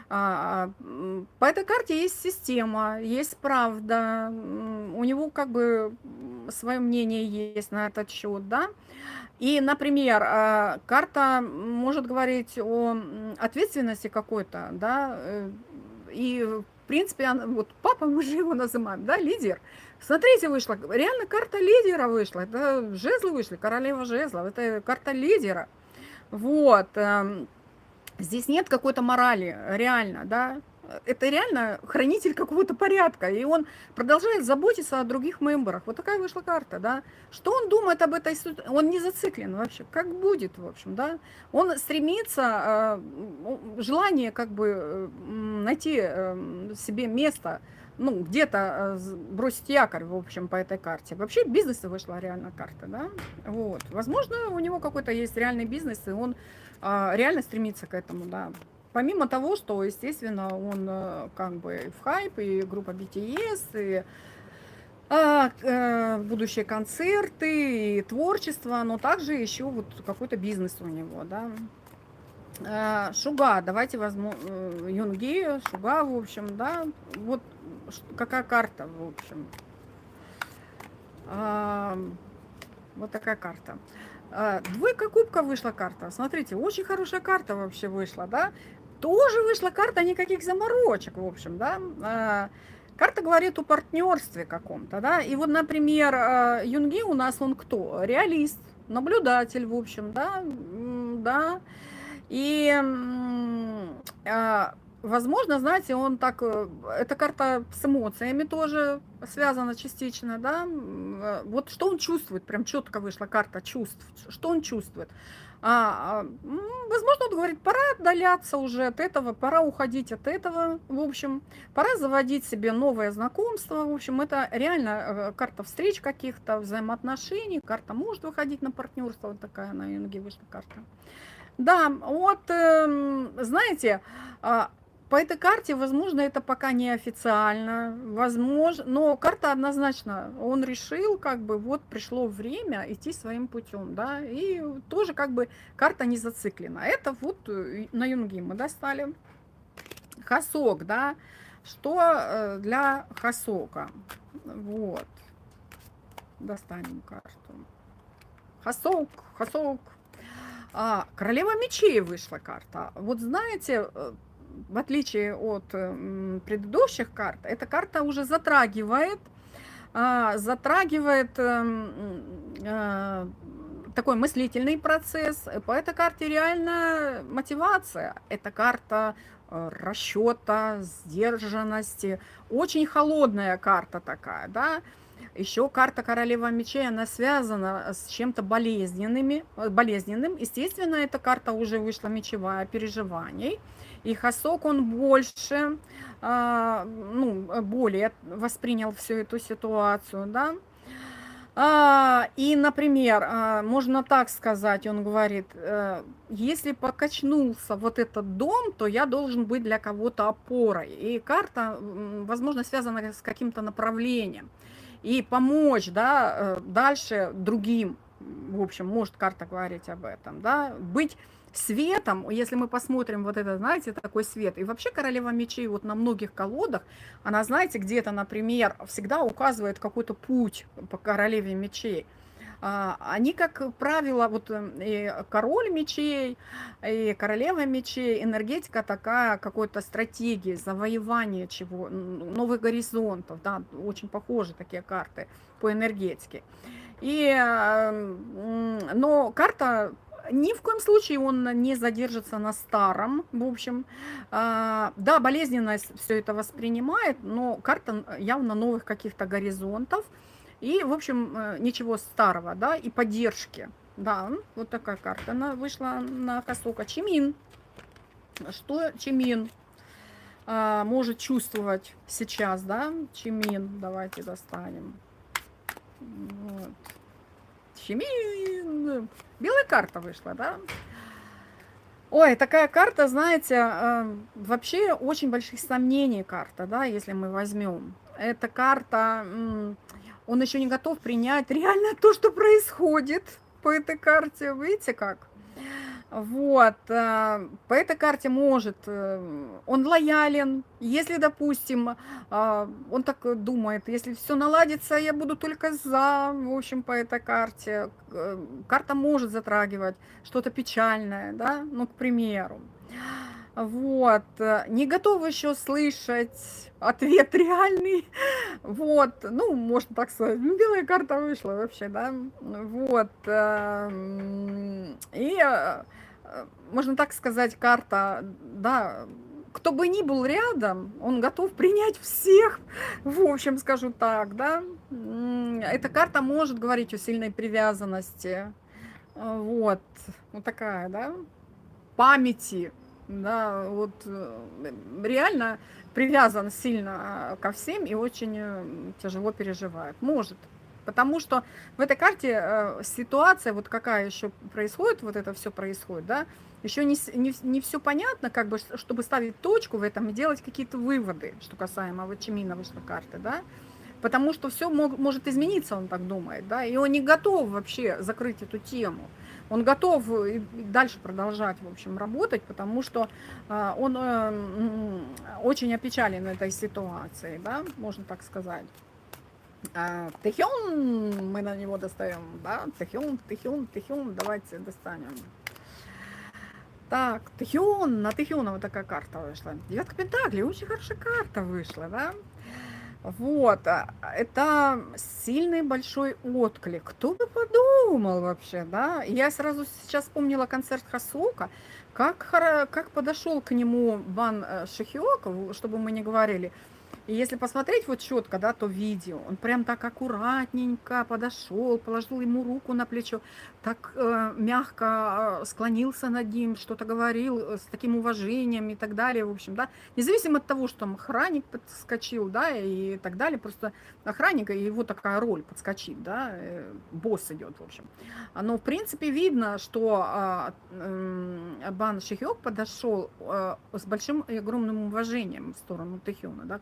По этой карте есть система, есть правда, у него как бы свое мнение есть на этот счет, да. И, например, карта может говорить о ответственности какой-то, да, и, в принципе, вот папа, мы же его называем, да, лидер. Смотрите, вышла, реально карта лидера вышла, это жезлы вышли, королева жезлов, это карта лидера. Вот, здесь нет какой-то морали, реально, да. Это реально хранитель какого-то порядка, и он продолжает заботиться о других мемберах. Вот такая вышла карта, да. Что он думает об этой ситуации? Он не зациклен вообще, как будет, в общем, да. Он стремится, желание как бы найти себе место, ну, где-то бросить якорь, в общем, по этой карте. Вообще бизнеса вышла реально карта, да. Вот. Возможно, у него какой-то есть реальный бизнес, и он реально стремится к этому, да. Помимо того, что, естественно, он как бы в хайп, и группа BTS, и будущие концерты, и творчество, но также еще вот какой-то бизнес у него, да. Шуга, давайте возьмем Юнги, Шуга, в общем, да, вот какая карта, в общем. Вот такая карта. Двойка кубка вышла карта. Смотрите, очень хорошая карта вообще вышла, да. Тоже вышла карта, никаких заморочек, в общем, да. Карта говорит о партнерстве каком-то, да. И вот, например, Юнги у нас он кто? Реалист, наблюдатель, в общем, да, да. И возможно, знаете, он так, эта карта с эмоциями тоже связана частично, да. Вот что он чувствует, прям четко вышла карта чувств, что он чувствует. Возможно, он говорит, пора отдаляться уже от этого, пора уходить от этого, в общем, пора заводить себе новое знакомство, в общем, это реально карта встреч каких-то, взаимоотношений, карта может выходить на партнерство, вот такая на Юнге вышла карта. Да, вот, знаете, а, по этой карте, возможно, это пока не официально, возможно, но карта однозначно, он решил, как бы, вот пришло время идти своим путем, да, и тоже, как бы, карта не зациклена. Это вот на Юнги мы достали. Хасок, да, что для Хасока, вот, достанем карту. Хасок, Хасок. Королева мечей вышла карта. Вот знаете, в отличие от предыдущих карт, эта карта уже затрагивает такой мыслительный процесс. По этой карте реально мотивация. Это карта расчета, сдержанности. Очень холодная карта такая, да. Еще карта королева мечей, она связана с чем-то болезненным. Естественно, эта карта уже вышла мечевая, переживаний. И Хасок, он больше, более воспринял всю эту ситуацию, да. И, например, можно так сказать, он говорит, если покачнулся вот этот дом, то я должен быть для кого-то опорой. И карта, возможно, связана с каким-то направлением. И помочь, да, дальше другим, в общем, может карта говорить об этом, да, быть светом, если мы посмотрим вот это, знаете, такой свет. И вообще королева мечей вот на многих колодах, она, знаете, где-то, например, всегда указывает какой-то путь по королеве мечей. Они, как правило, вот и король мечей, и королева мечей, энергетика такая, какой-то стратегии, завоевания чего, новых горизонтов, да, очень похожи такие карты по энергетике. Но карта ни в коем случае он не задержится на старом, в общем. Да, болезненность все это воспринимает, но карта явно новых каких-то горизонтов. И, в общем, ничего старого, да, и поддержки. Да, вот такая карта. Она вышла на Хасока. Чимин. Что Чимин может чувствовать сейчас, да? Чимин. Давайте достанем. Вот. Чимин. Белая карта вышла, да? Ой, такая карта, знаете, вообще очень больших сомнений карта, да, если мы возьмем. Эта карта, он еще не готов принять реально то, что происходит по этой карте. Видите как? Вот, по этой карте может, он лоялен, если, допустим, он так думает, если все наладится, я буду только за, в общем, по этой карте. Карта может затрагивать что-то печальное, да, ну, к примеру. Вот, не готов еще слышать ответ реальный, вот, ну, можно так сказать, ну, белая карта вышла вообще, да, вот, можно так сказать, карта, да, кто бы ни был рядом, он готов принять всех, в общем, скажу так, да, эта карта может говорить о сильной привязанности, вот такая, да, памяти, да, вот реально привязан сильно ко всем и очень тяжело переживает. Может. Потому что в этой карте ситуация, вот какая еще происходит, вот это все происходит, да, еще не все понятно, как бы, чтобы ставить точку в этом и делать какие-то выводы, что касаемо вот Чимина вышла карты, да, потому что все может измениться, он так думает, да, и он не готов вообще закрыть эту тему. Он готов и дальше продолжать, в общем, работать, потому что он очень опечален этой ситуацией, да, можно так сказать. Тэхён, мы на него достаем, да, Тэхён, давайте достанем. Так, Тэхён, на Тэхёна вот такая карта вышла. Девятка пентаклей, очень хорошая карта вышла, да. Вот, это сильный большой отклик. Кто бы подумал вообще, да? Я сразу сейчас вспомнила концерт Хасока, как подошел к нему Бан Шихёк, чтобы мы не говорили. И если посмотреть вот четко, да, то видео, он прям так аккуратненько подошел, положил ему руку на плечо, так мягко склонился над ним, что-то говорил с таким уважением и так далее, в общем, да. Независимо от того, что там охранник подскочил, да, и так далее, просто охранника, и его такая роль подскочит, да, босс идет, в общем. Но, в принципе, видно, что Бан Шихёк подошел с большим и огромным уважением в сторону Тэхёна, да,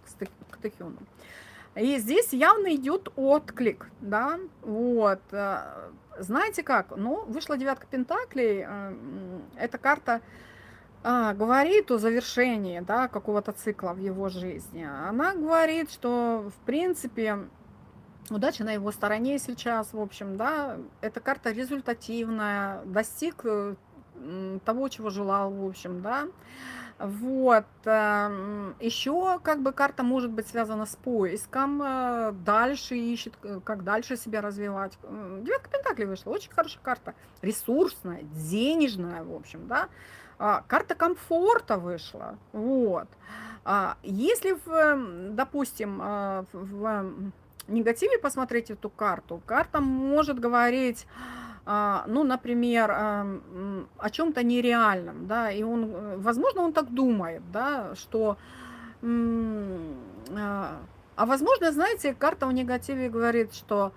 к Тэхёну. И здесь явно идет отклик, да, вот. Знаете как? Ну, вышла девятка пентаклей, эта карта говорит о завершении, да, какого-то цикла в его жизни. Она говорит, что, в принципе, удача на его стороне сейчас, в общем, да, эта карта результативная, достиг того, чего желал, в общем, да. Вот. Еще как бы карта может быть связана с поиском, дальше ищет, как дальше себя развивать. Девятка пентаклей вышла, очень хорошая карта, ресурсная, денежная, в общем, да. Карта комфорта вышла, вот. Если, допустим, в негативе посмотреть эту карту, карта может говорить, ну, например, о чем-то нереальном, да, и он, возможно, он так думает, да, что, возможно, знаете, карта в негативе говорит, что,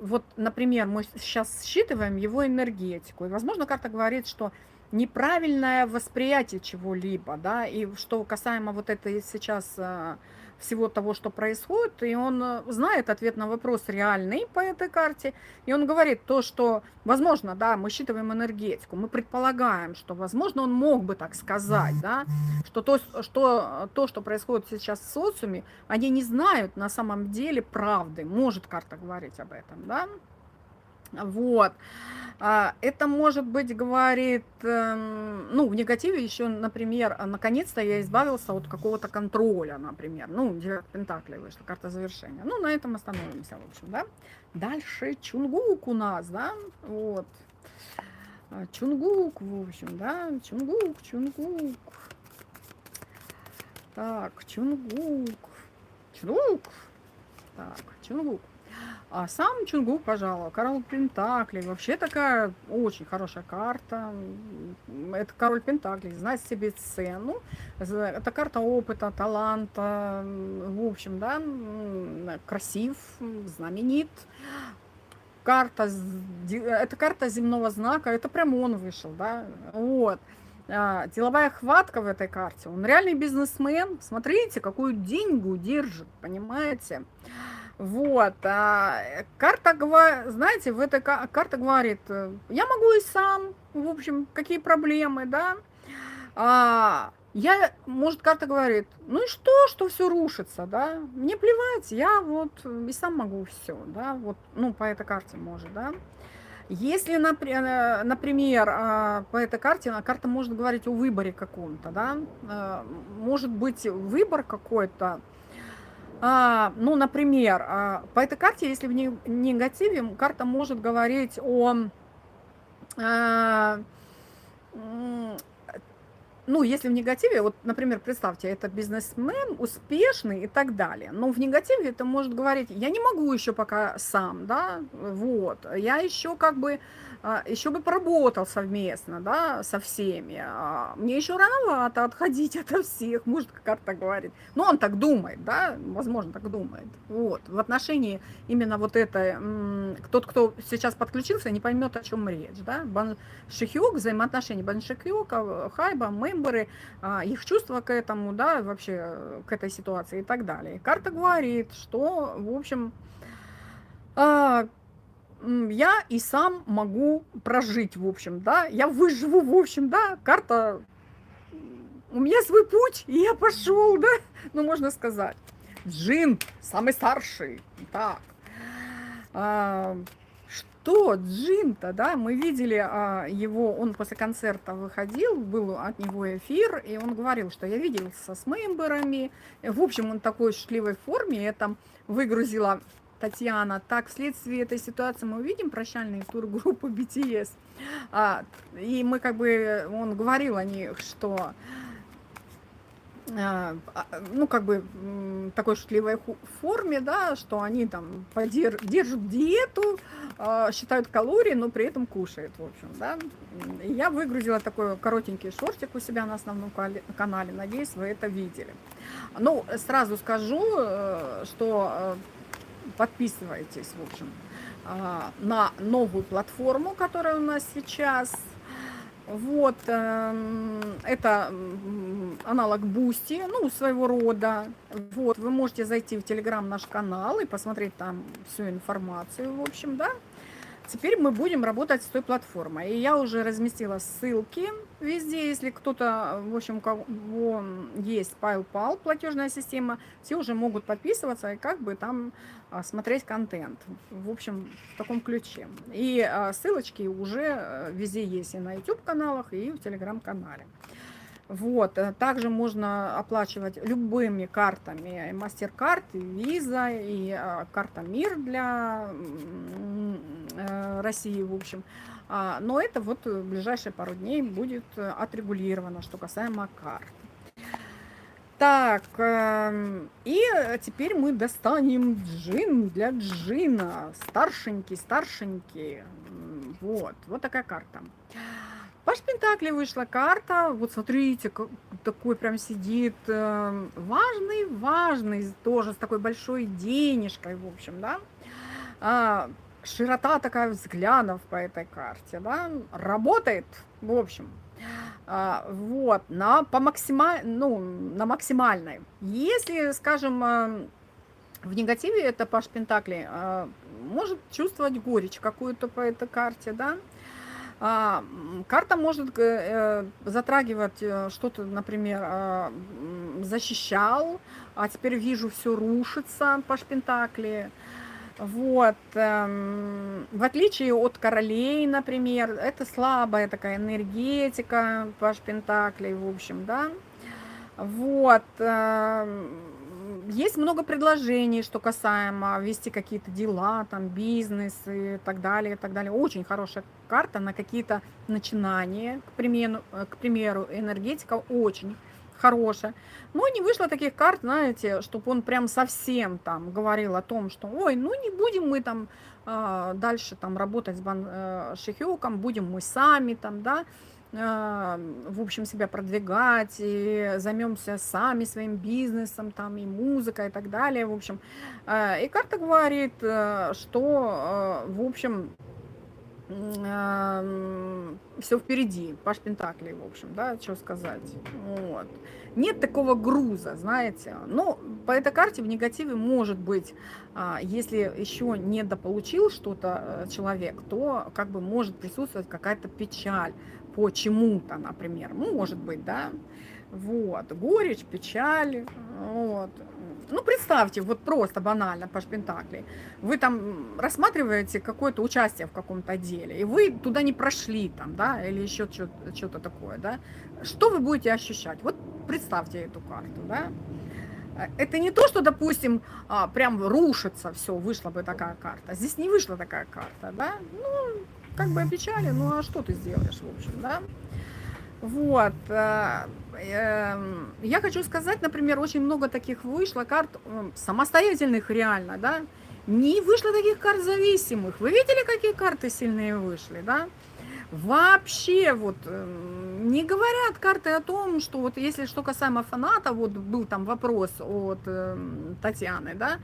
вот, например, мы сейчас считываем его энергетику, и, возможно, карта говорит, что неправильное восприятие чего-либо, да, и что касаемо вот этой сейчас всего того, что происходит, и он знает ответ на вопрос реальный по этой карте, и он говорит то, что, возможно, да, мы считываем энергетику, мы предполагаем, что, возможно, он мог бы так сказать, да, что то, что происходит сейчас в социуме, они не знают на самом деле правды, может карта говорить об этом, да, вот. Это, может быть, говорит, ну, в негативе еще, например, наконец-то я избавился от какого-то контроля, например. Ну, девятка пентаклей вышла, карта завершения. Ну, на этом остановимся, в общем, да. Дальше Чунгук у нас, да, вот. Чунгук, в общем, да, Чунгук. Так, Чунгук. Так, Чунгук. А сам Чунгук, пожалуй, король Пентаклей. Вообще такая очень хорошая карта. Это король Пентаклей, знать себе цену. Это карта опыта, таланта. В общем, да, красив, знаменит. Это карта земного знака. Это прям он вышел, да. Вот. Деловая хватка в этой карте. Он реальный бизнесмен. Смотрите, какую деньгу держит, понимаете? Вот, карта, знаете, в этой карта говорит, я могу и сам, в общем, какие проблемы, да. Может, карта говорит, ну и что все рушится, да, мне плевать, я вот и сам могу все, да, вот, ну, по этой карте может, да. Если, например, по этой карте, карта может говорить о выборе каком-то, да, может быть выбор какой-то. Ну, например, по этой карте, если в негативе, карта может говорить о, ну, если в негативе, вот, например, представьте, это бизнесмен, успешный и так далее, но в негативе это может говорить, я не могу еще пока сам, да, вот, я еще как бы, еще бы поработал совместно, да, со всеми, мне еще рановато отходить ото всех, может, как так говорит, но он так думает, да, возможно, так думает, вот, в отношении именно вот этой, тот, кто сейчас подключился, не поймет, о чем речь, да, Бан Шихёк, взаимоотношения Бан Шихёка, Хайба, мемберы, их чувства к этому, да, вообще к этой ситуации и так далее. Карта говорит, что, в общем, я и сам могу прожить, в общем, да, я выживу, в общем, да, карта, у меня свой путь, и я пошел, да, ну, можно сказать. Джин, самый старший, так. Что Джин-то, да, мы видели его, он после концерта выходил, был от него эфир, и он говорил, что я виделся с мемберами, в общем, он в такой шутливой форме, я там выгрузила Татьяна. Так, вследствие этой ситуации мы увидим прощальный тур группы BTS, и мы как бы, он говорил о них, что ну, как бы, такой шутливой форме, да, что они там держат диету, считают калории, но при этом кушают, в общем, да. И я выгрузила такой коротенький шортик у себя на основном канале, надеюсь, вы это видели. Ну, сразу скажу, что подписывайтесь, в общем, на новую платформу, которая у нас сейчас. Вот, это аналог Бусти, ну, своего рода. Вот, вы можете зайти в Телеграм наш канал и посмотреть там всю информацию, в общем, да. Теперь мы будем работать с той платформой. И я уже разместила ссылки везде, если кто-то, в общем, у кого есть PayPal, платежная система, все уже могут подписываться и как бы там смотреть контент. В общем, в таком ключе. И ссылочки уже везде есть и на YouTube-каналах, и в Telegram-канале. Вот, также можно оплачивать любыми картами, MasterCard, Visa и карта МИР для России, в общем. Но это вот в ближайшие пару дней будет отрегулировано, что касаемо карт. Так, и теперь мы достанем джин для джина. Старшенький. Вот такая карта. Паш Пентакли вышла карта, вот смотрите, такой прям сидит, важный, тоже с такой большой денежкой, в общем, да. Широта такая взглядов по этой карте, да, работает, в общем. Вот, на максимальной. Если, скажем, в негативе это Паш Пентакли, может чувствовать горечь какую-то по этой карте, да. Карта может затрагивать что-то, например, защищал, а теперь вижу, все рушится, Паш Пентакли. Вот, в отличие от королей, например, это слабая такая энергетика, Паш Пентаклей, в общем, да. Вот, есть много предложений, что касаемо вести какие-то дела, там, бизнес и так далее, и так далее. Очень хорошая карта на какие-то начинания, к примеру, энергетика очень хорошая. Но не вышло таких карт, знаете, чтобы он прям совсем там говорил о том, что, ой, ну не будем мы там дальше там работать с Бан Шихёком, будем мы сами там, да, в общем, себя продвигать, и займемся сами своим бизнесом, там, и музыкой, и так далее, в общем. И карта говорит, что, в общем, все впереди, Паш Пентаклей, в общем, да, что сказать. Вот. Нет такого груза, знаете. Но по этой карте в негативе может быть, если еще не дополучил что-то человек, то как бы может присутствовать какая-то печаль по чему-то, например. Может быть, да. Вот. Горечь, печаль. Вот. Ну, представьте, вот просто банально, Паш Пентаклей. Вы там рассматриваете какое-то участие в каком-то деле, и вы туда не прошли, там, да, или еще что-то такое, да. Что вы будете ощущать? Вот представьте эту карту, да. Это не то, что, допустим, прям рушится все, вышла бы такая карта. Здесь не вышла такая карта, да. Ну, как бы опечали, ну, а что ты сделаешь, в общем, да. Вот. Я хочу сказать, например, очень много таких вышло карт самостоятельных реально, да. Не вышло таких карт зависимых. Вы видели, какие карты сильные вышли, да? Вообще вот не говорят карты о том, что вот если что касаемо фаната, вот был там вопрос от Татьяны, да,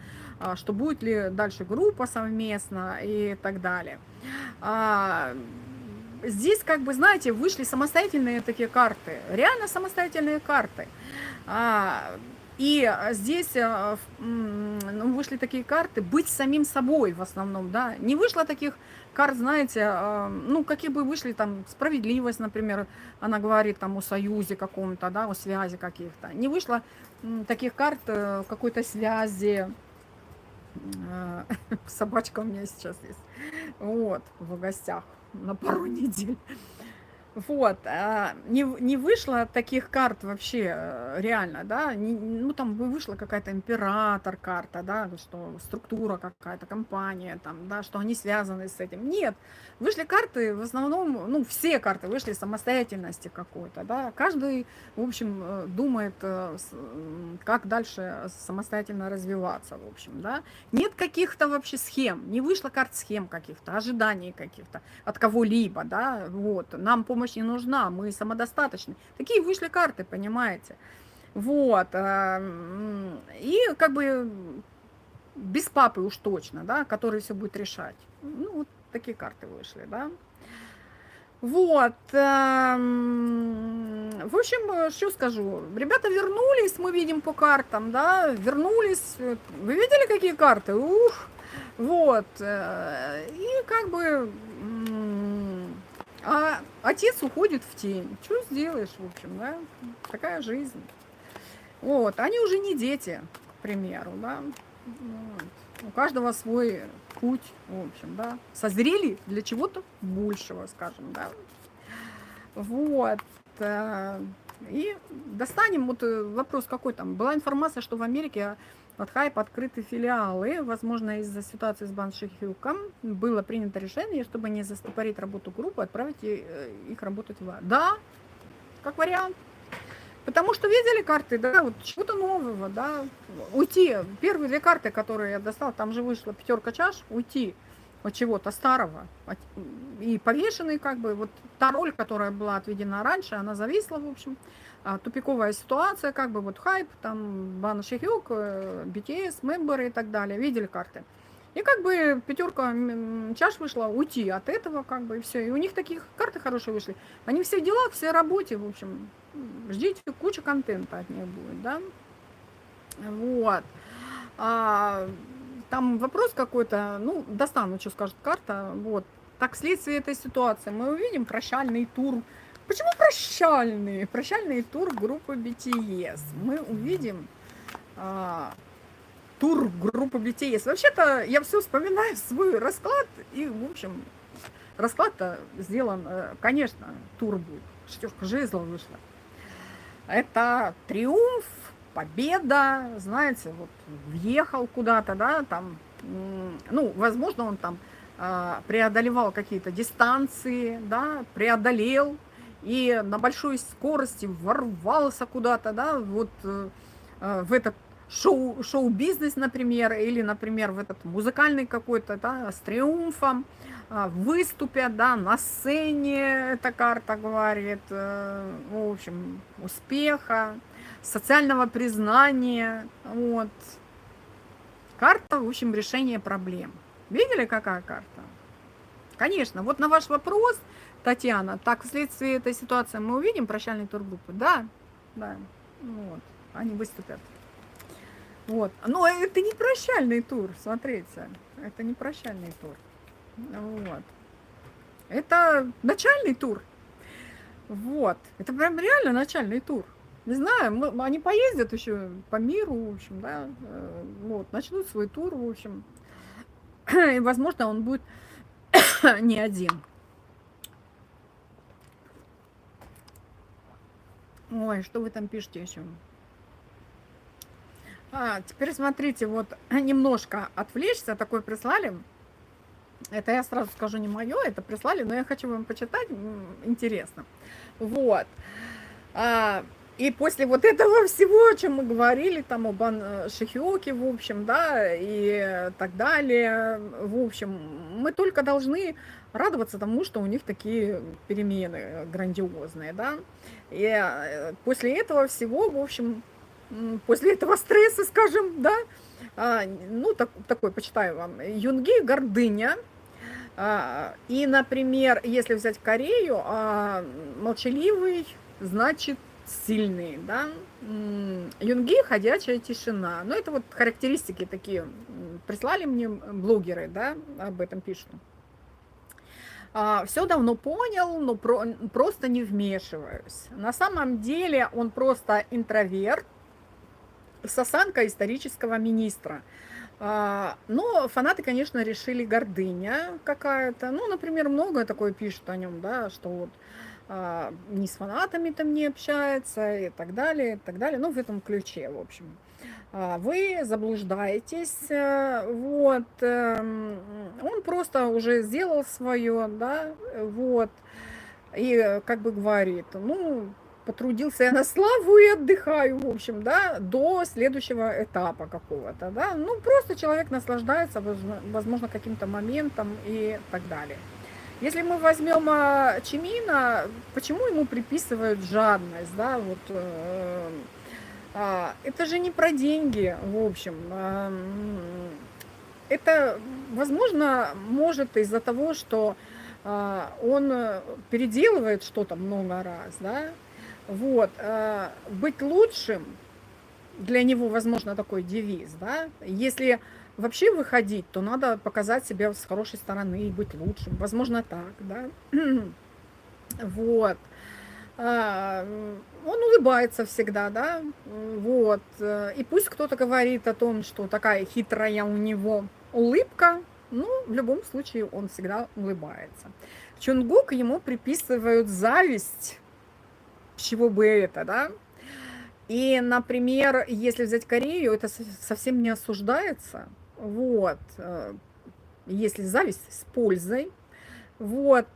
что будет ли дальше группа совместно и так далее. Здесь, как бы, знаете, вышли самостоятельные такие карты, реально самостоятельные карты. И здесь вышли такие карты быть самим собой в основном, да. Не вышло таких карт, знаете, ну, какие бы вышли там справедливость, например, она говорит там о союзе каком-то, да, о связи каких-то. Не вышло таких карт какой-то связи. Собачка у меня сейчас есть, вот, в гостях на пару недель. Вот, не вышло таких карт вообще, реально, да, ну, там вышла какая-то император карта, да, что структура какая-то, компания, там, да, что они связаны с этим. Нет, вышли карты в основном, ну, все карты вышли самостоятельности какой-то, да, каждый, в общем, думает, как дальше самостоятельно развиваться, в общем, да. Нет каких-то вообще схем, не вышло карт схем каких-то, ожиданий каких-то от кого-либо, да, вот, нам помощь не нужна, мы самодостаточны. Такие вышли карты, понимаете, вот, и как бы без папы уж точно, да, который все будет решать. Ну, вот такие карты вышли, да. Вот, в общем, что скажу, ребята вернулись, мы видим по картам, да, вернулись, вы видели, какие карты? Ух, вот, и как бы а отец уходит в тень. Что сделаешь, в общем, да? Такая жизнь. Вот, они уже не дети, к примеру, да. Вот. У каждого свой путь, в общем, да. Созрели для чего-то большего, скажем, да. Вот. И достанем, вот вопрос какой там. Была информация, что в Америке от Хайп открыты филиалы. Возможно, из-за ситуации с Баншихюком было принято решение, чтобы не застопорить работу группы, отправить их работать в... Да, как вариант. Потому что видели карты, да, вот чего-то нового, да. Уйти. Первые две карты, которые я достала, там же вышла пятерка чаш, уйти от чего-то старого. И повешенный, как бы, вот та роль, которая была отведена раньше, она зависла, в общем. Тупиковая ситуация, как бы, вот Хайп, там, Бан Шихюк, BTS, мемберы и так далее. Видели карты. И как бы пятерка чаш вышла, уйти от этого, как бы, и все. И у них таких карты хорошие вышли. Они все в делах, все в работе, в общем. Ждите, куча контента от них будет, да. Вот. Там вопрос какой-то, ну, достану, что скажет карта. Вот. Так, вследствие этой ситуации мы увидим прощальный тур. Почему прощальный? Прощальный тур группы BTS. Мы увидим тур группы BTS. Вообще-то я все вспоминаю свой расклад. И, в общем, расклад-то сделан, конечно, тур будет. Шестерка жезлов вышла. Это триумф, победа, знаете, вот въехал куда-то, да, там, ну, возможно, он там преодолевал какие-то дистанции, да, преодолел и на большой скорости ворвался куда-то, да, вот в этот шоу-бизнес, например, или, например, в этот музыкальный какой-то, да, с триумфом, выступят, да, на сцене, эта карта говорит, в общем, успеха, социального признания, вот. Карта, в общем, решение проблем. Видели, какая карта? Конечно, вот на ваш вопрос, Татьяна, так, вследствие этой ситуации мы увидим прощальный тур группы? Да, да, вот, они выступят. Вот, но это не прощальный тур, смотрите, это не прощальный тур. Вот. Это начальный тур. Вот. Это прям реально начальный тур. Не знаю, они поездят еще по миру, в общем, да. Вот, начнут свой тур, в общем. И, возможно, он будет не один. Ой, что вы там пишете еще? Теперь смотрите, вот немножко отвлечься, такой прислали. Это я сразу скажу, не мое, это прислали, но я хочу вам почитать, интересно. Вот. И после вот этого всего, о чем мы говорили, там, об Шихёке, в общем, да, и так далее, в общем, мы только должны радоваться тому, что у них такие перемены грандиозные, да. И после этого всего, в общем, после этого стресса, скажем, да, ну, такой, почитаю вам, Юнги, гордыня. И, например, если взять Корею, молчаливый, значит, сильный, да. Юнги, ходячая тишина. Ну, это вот характеристики такие, прислали мне блогеры, да, об этом пишут. Все давно понял, но просто не вмешиваюсь. На самом деле он просто интроверт, с осанкой исторического министра. Но фанаты, конечно, решили гордыня какая-то. Ну, например, многое такое пишут о нем, да, что вот не с фанатами там не общается и так далее, и так далее. Ну, в этом ключе, в общем. Вы заблуждаетесь, вот. Он просто уже сделал свое, да, вот. И как бы говорит, ну, потрудился я на славу и отдыхаю, в общем, да, до следующего этапа какого-то, да. Ну, просто человек наслаждается, возможно, каким-то моментом и так далее. Если мы возьмем Чимина, почему ему приписывают жадность, да, вот, это же не про деньги, в общем. Это, возможно, может из-за того, что он переделывает что-то много раз, да, вот, быть лучшим для него, возможно, такой девиз, да, если вообще выходить, то надо показать себя с хорошей стороны и быть лучшим, возможно, так, да, вот. Он улыбается всегда, да, вот. И пусть кто-то говорит о том, что такая хитрая у него улыбка, ну, в любом случае он всегда улыбается. Чонгук ему приписывают зависть, с чего бы это, да. И, например, если взять Корею, это совсем не осуждается, вот. Если зависть с пользой, вот.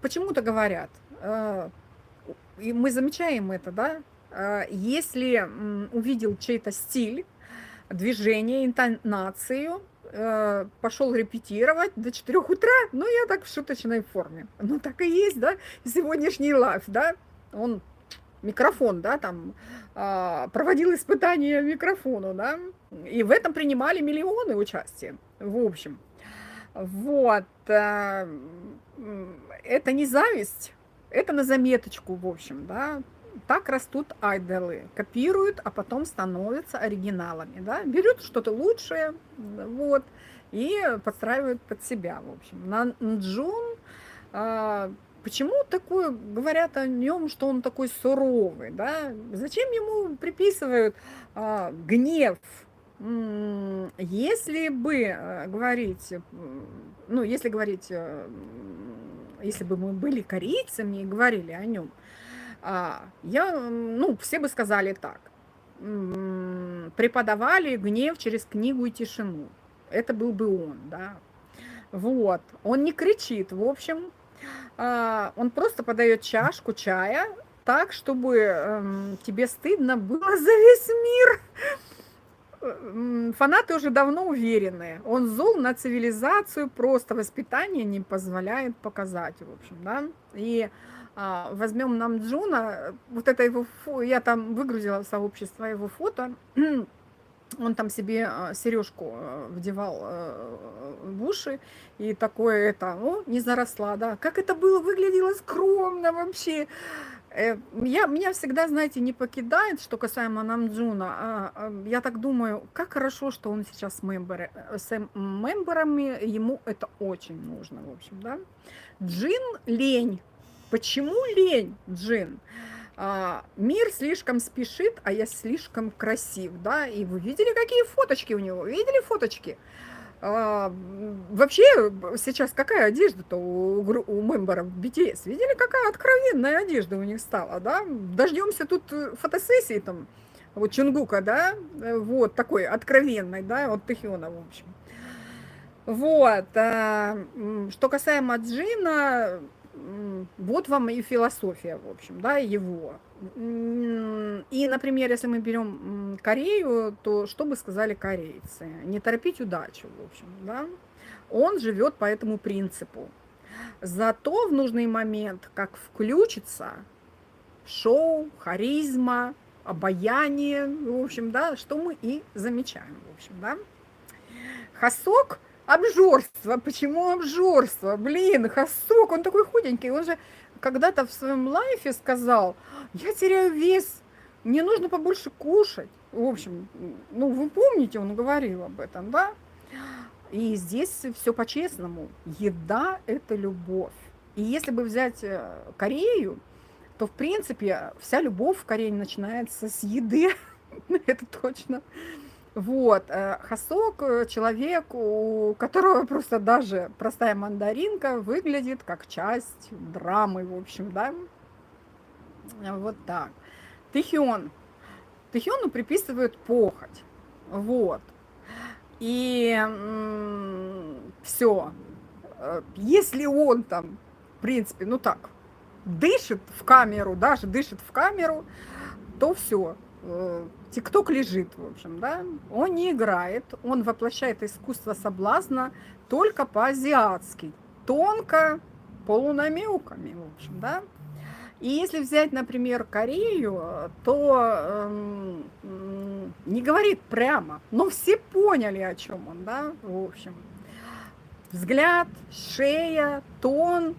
Почему-то говорят, и мы замечаем это, да, если увидел чей-то стиль, движение, интонацию, пошел репетировать до 4 утра, ну, я так в шуточной форме. Ну, так и есть, да, сегодняшний лайф, да, он микрофон, да, там, проводил испытания микрофону, да, и в этом принимали миллионы участия, в общем. Вот, это не зависть, это на заметочку, в общем, да. Так растут айдолы, копируют, а потом становятся оригиналами, да. Берут что-то лучшее, вот, и подстраивают под себя, в общем. Намджун, почему такое, говорят о нем, что он такой суровый, да? Зачем ему приписывают гнев? Если бы говорить, ну, если говорить, если бы мы были корейцами и говорили о нем, ну, все бы сказали так. Преподавали гнев через книгу и тишину. Это был бы он, да. Вот. Он не кричит, в общем. Он просто подает чашку чая так, чтобы тебе стыдно было за весь мир. Фанаты уже давно уверены, он зол на цивилизацию, просто воспитание не позволяет показать, в общем, да. И возьмем Намджуна, вот это его, я там выгрузила в сообщество его фото, он там себе сережку вдевал в уши, и такое это, не заросла, да. Как это было, выглядело скромно вообще. Меня всегда, знаете, не покидает, что касаемо Намджуна. Я так думаю, как хорошо, что он сейчас с мемберами, ему это очень нужно, в общем, да. Джин лень. Почему лень, Джин? Мир слишком спешит, а я слишком красив, да, и вы видели, какие фоточки у него, видели фоточки? Вообще, сейчас какая одежда-то у мемберов BTS, видели, какая откровенная одежда у них стала, да, дождемся тут фотосессии там, вот Чунгука, да, вот такой откровенной, да, вот Тэхёна, в общем. Вот, что касаемо Джина, вот вам и философия, в общем, да, его. И, например, если мы берем Корею, то что бы сказали корейцы? Не торопить удачу, в общем, да. Он живет по этому принципу. Зато в нужный момент, как включится шоу, харизма, обаяние, в общем, да, что мы и замечаем, в общем, да. Хасок – обжорство. Почему обжорство? Блин, Хасок, он такой худенький. Он же когда-то в своем лайфе сказал, я теряю вес, мне нужно побольше кушать. В общем, ну вы помните, он говорил об этом, да? И здесь все по-честному. Еда – это любовь. И если бы взять Корею, то, в принципе, вся любовь в Корее начинается с еды. Это точно. Вот, Хасок, человек, у которого просто даже простая мандаринка выглядит как часть драмы, в общем, да. Вот так. Тэхён. Тэхёну приписывают похоть. Вот. И все. Если он там, в принципе, ну так, дышит в камеру, даже дышит в камеру, то все. ТикТок лежит, в общем, да. Он не играет, он воплощает искусство соблазна только по-азиатски, тонко, полунамеками, в общем, да. И если взять, например, Корею, то не говорит прямо, но все поняли, о чем он, да, в общем. Взгляд, шея, тон,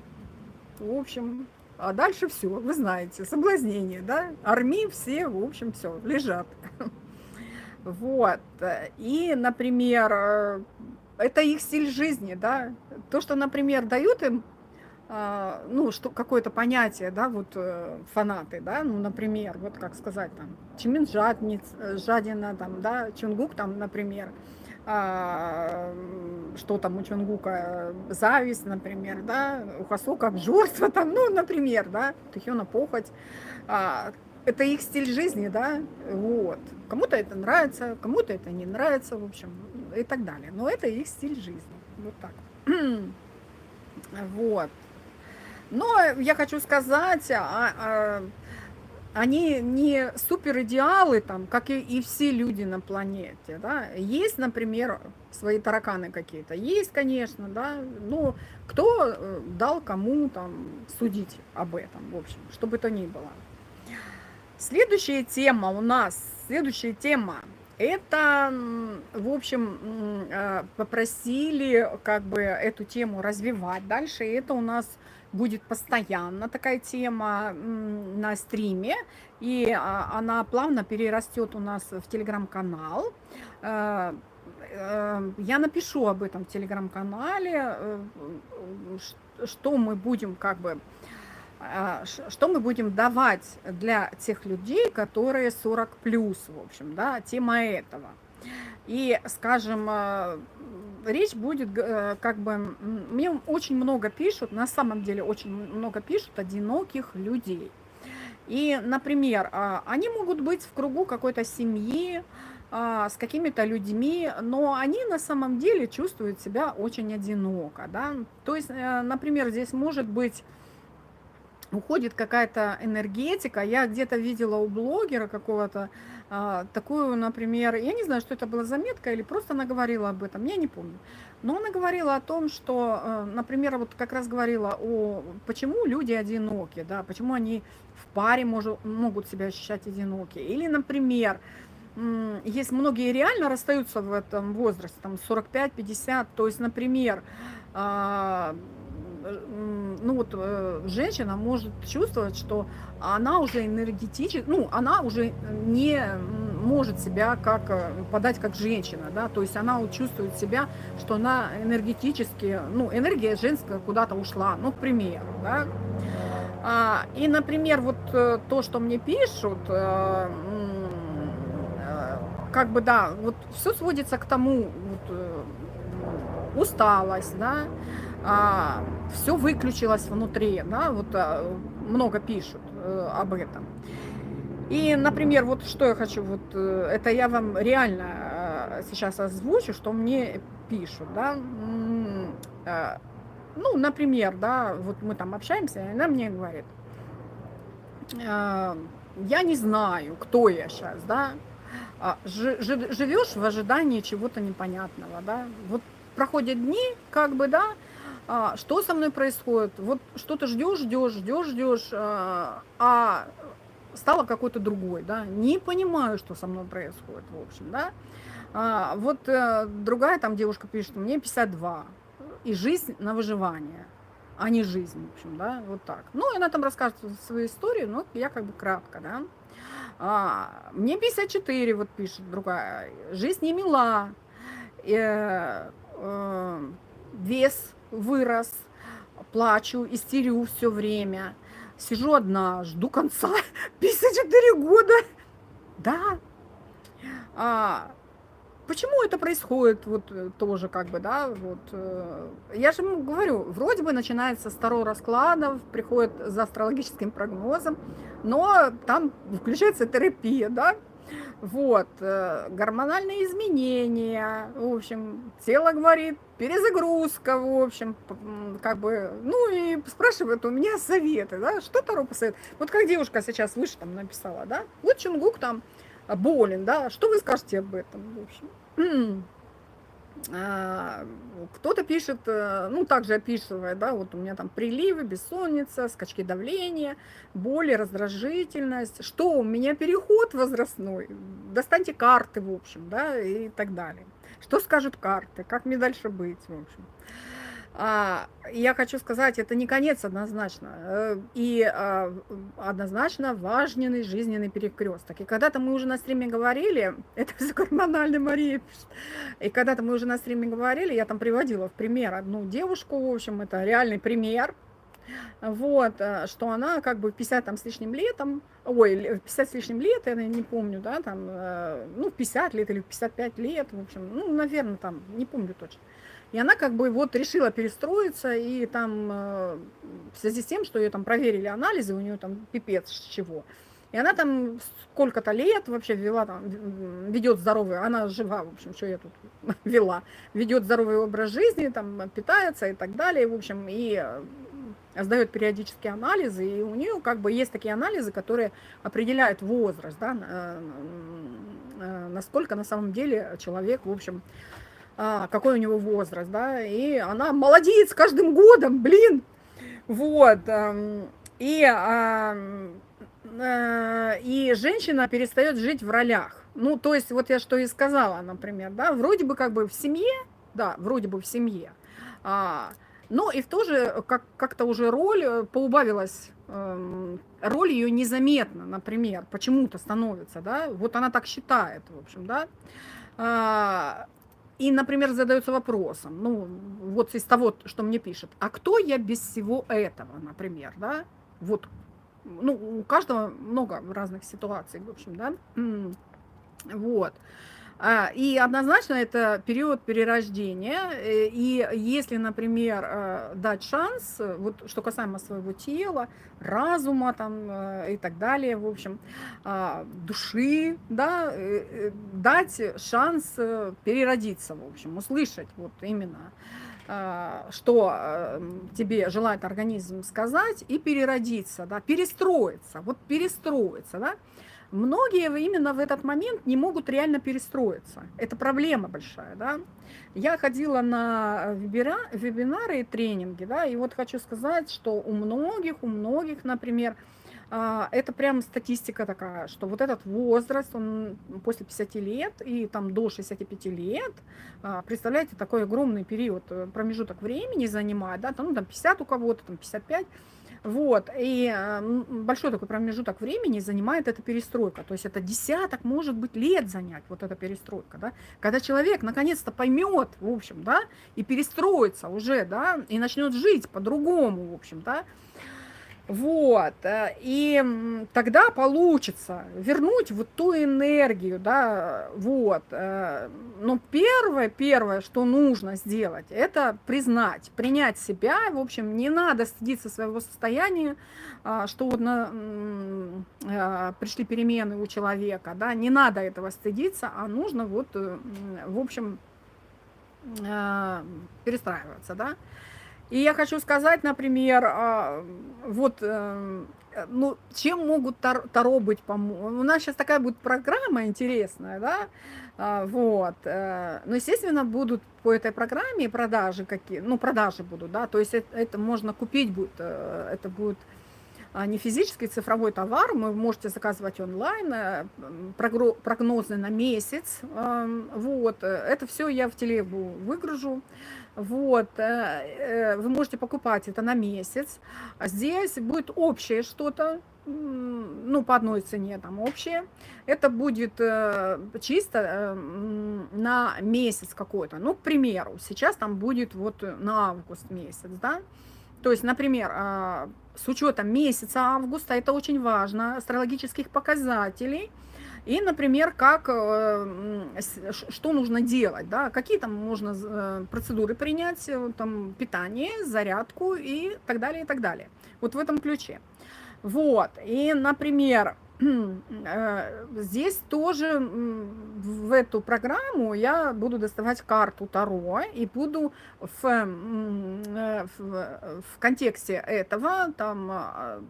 в общем, а дальше все, вы знаете, соблазнение, да, армии все, в общем, все, лежат. Вот, и, например, это их стиль жизни, да, то, что, например, дают им, ну, что какое-то понятие, да, вот фанаты, да, ну, например, вот как сказать, там, Чимин жадина, там, да, Чунгук, там, например, что там у Чунгука, зависть, например, да, у Хасока обжорство, там, ну, например, да, Тэхёна похоть, это их стиль жизни, да, вот, кому-то это нравится, кому-то это не нравится, в общем, и так далее, но это их стиль жизни, вот так, вот. Но я хочу сказать, они не супер идеалы, там, как и все люди на планете. Да? Есть, например, свои тараканы какие-то. Есть, конечно, да. Но кто дал кому там судить об этом, в общем, что бы то ни было. Следующая тема у нас, это, в общем, попросили как бы эту тему развивать дальше. И это у нас будет постоянно такая тема на стриме. И она плавно перерастет у нас в телеграм-канал. Я напишу об этом в телеграм-канале, что мы будем как бы... Что мы будем давать для тех людей, которые 40 плюс, в общем, да, тема этого. И, скажем, речь будет как бы, мне очень много пишут, на самом деле очень много пишут одиноких людей. И, например, они могут быть в кругу какой-то семьи, с какими-то людьми, но они на самом деле чувствуют себя очень одиноко, да. То есть, например, здесь может быть уходит какая-то энергетика. Я где-то видела у блогера какого-то такую, например, я не знаю, что это была заметка или просто она говорила об этом, я не помню. Но она говорила о том, что, например, вот как раз говорила о почему люди одиноки, да, почему они в паре могут себя ощущать одиноки. Или, например, есть многие реально расстаются в этом возрасте, там 45-50, то есть, например, ну вот женщина может чувствовать, что она уже энергетически, ну, она уже не может себя подать как женщина, да, то есть она чувствует себя, что она энергетически, ну, энергия женская куда-то ушла, ну, к примеру, да. И, например, вот то, что мне пишут, как бы, да, вот все сводится к тому, вот, усталость, да, все выключилось внутри, да, вот много пишут об этом. И, например, вот что я хочу, вот это я вам реально сейчас озвучу, что мне пишут, да. Ну, например, да, вот мы там общаемся, и она мне говорит, я не знаю, кто я сейчас, да, живешь в ожидании чего-то непонятного, да, вот проходят дни, как бы, да, что со мной происходит, вот что-то ждешь, а стало какой-то другой, да, не понимаю, что со мной происходит, в общем, да. Вот другая там девушка пишет, мне 52, и жизнь на выживание, а не жизнь, в общем, да, вот так. Ну, она там рассказывает свою историю, но я как бы кратко, да. Мне 54, вот пишет другая, жизнь не мила, вес вырос, плачу, истерю все время, сижу одна, жду конца, 54 года, да. почему это происходит, вот тоже как бы, да, вот. Я же говорю, вроде бы начинается с второго расклада, приходит за астрологическим прогнозом, но там включается терапия, да, вот, гормональные изменения, в общем, тело говорит, перезагрузка, в общем, как бы, ну и спрашивают у меня советы, да, что Таро посоветует. Вот как девушка сейчас выше там написала, да, вот Чунгук там болен, да, что вы скажете об этом, в общем. Кто-то пишет, ну, также описывает, да, вот у меня там приливы, бессонница, скачки давления, боли, раздражительность, что у меня переход возрастной, достаньте карты, в общем, да, и так далее. Что скажут карты, как мне дальше быть, в общем. Я хочу сказать, это не конец однозначно, и однозначно важный жизненный перекресток. И когда-то мы уже на стриме говорили, это все гормональная Мария пишет, и когда-то мы уже на стриме говорили, я там приводила в пример одну девушку, в общем, это реальный пример, вот, что она как бы 50 там с лишним летом, ой, 50 с лишним лет, я не помню, да, там, ну, 50 лет или 55 лет, в общем, ну, наверное, там, не помню точно. И она как бы вот решила перестроиться, и там в связи с тем, что ее там проверили анализы, у нее там пипец чего. И она там сколько-то лет вообще вела, там, ведет здоровый, она жива, в общем, что я тут вела, ведет здоровый образ жизни, там, питается и так далее, в общем, и сдает периодические анализы, и у нее как бы есть такие анализы, которые определяют возраст, да, насколько на самом деле человек, в общем, какой у него возраст, да, и она молодеет с каждым годом, блин, вот, и женщина перестает жить в ролях, ну, то есть, вот я что и сказала, например, да, вроде бы как бы в семье, да, вроде бы в семье, но и в то же как-то уже роль поубавилась, роль ее незаметно, например, почему-то становится, да, вот она так считает, в общем, да, и, например, задается вопросом, ну, вот из того, что мне пишет, а кто я без всего этого, например, да, вот, ну, у каждого много разных ситуаций, в общем, да, вот. И однозначно это период перерождения, и если, например, дать шанс, вот что касаемо своего тела, разума там и так далее, в общем, души, да, дать шанс переродиться, в общем, услышать вот именно, что тебе желает организм сказать, и переродиться, да, перестроиться, вот перестроиться, да. Многие именно в этот момент не могут реально перестроиться. Это проблема большая, да. Я ходила на вебинары и тренинги, да, и вот хочу сказать, что у многих, например, это прям статистика такая, что вот этот возраст, он после 50 лет и там до 65 лет, представляете, такой огромный период, промежуток времени занимает, да, там, ну, там 50 у кого-то, там 55. Вот, и большой такой промежуток времени занимает эта перестройка, то есть это десяток, может быть, лет занять, вот эта перестройка, да, когда человек наконец-то поймет, в общем, да, и перестроится уже, да, и начнет жить по-другому, в общем, да, вот, и тогда получится вернуть вот ту энергию, да, вот. Но первое, что нужно сделать, это признать, принять себя, в общем, не надо стыдиться своего состояния, что вот пришли перемены у человека, да, не надо этого стыдиться, а нужно вот, в общем, перестраиваться, да. И я хочу сказать, например, вот, ну, чем могут Таро быть помочь? У нас сейчас такая будет программа интересная, да, вот. Ну, естественно, будут по этой программе продажи какие, ну, продажи будут, да, то есть это можно купить будет, это будет не физический цифровой товар, вы можете заказывать онлайн, прогнозы на месяц, вот, это все я в телегу выгружу, вот, вы можете покупать это на месяц, а здесь будет общее что-то, ну, по одной цене там общее, это будет чисто на месяц какой-то, ну, к примеру, сейчас там будет вот на август месяц, да, то есть, например, с учетом месяца августа, это очень важно, астрологических показателей, И, например, что нужно делать, да, какие там можно процедуры принять, там, питание, зарядку и так далее, и так далее. Вот в этом ключе. Вот, и, например, здесь тоже в эту программу я буду доставать карту Таро и буду в контексте этого, там,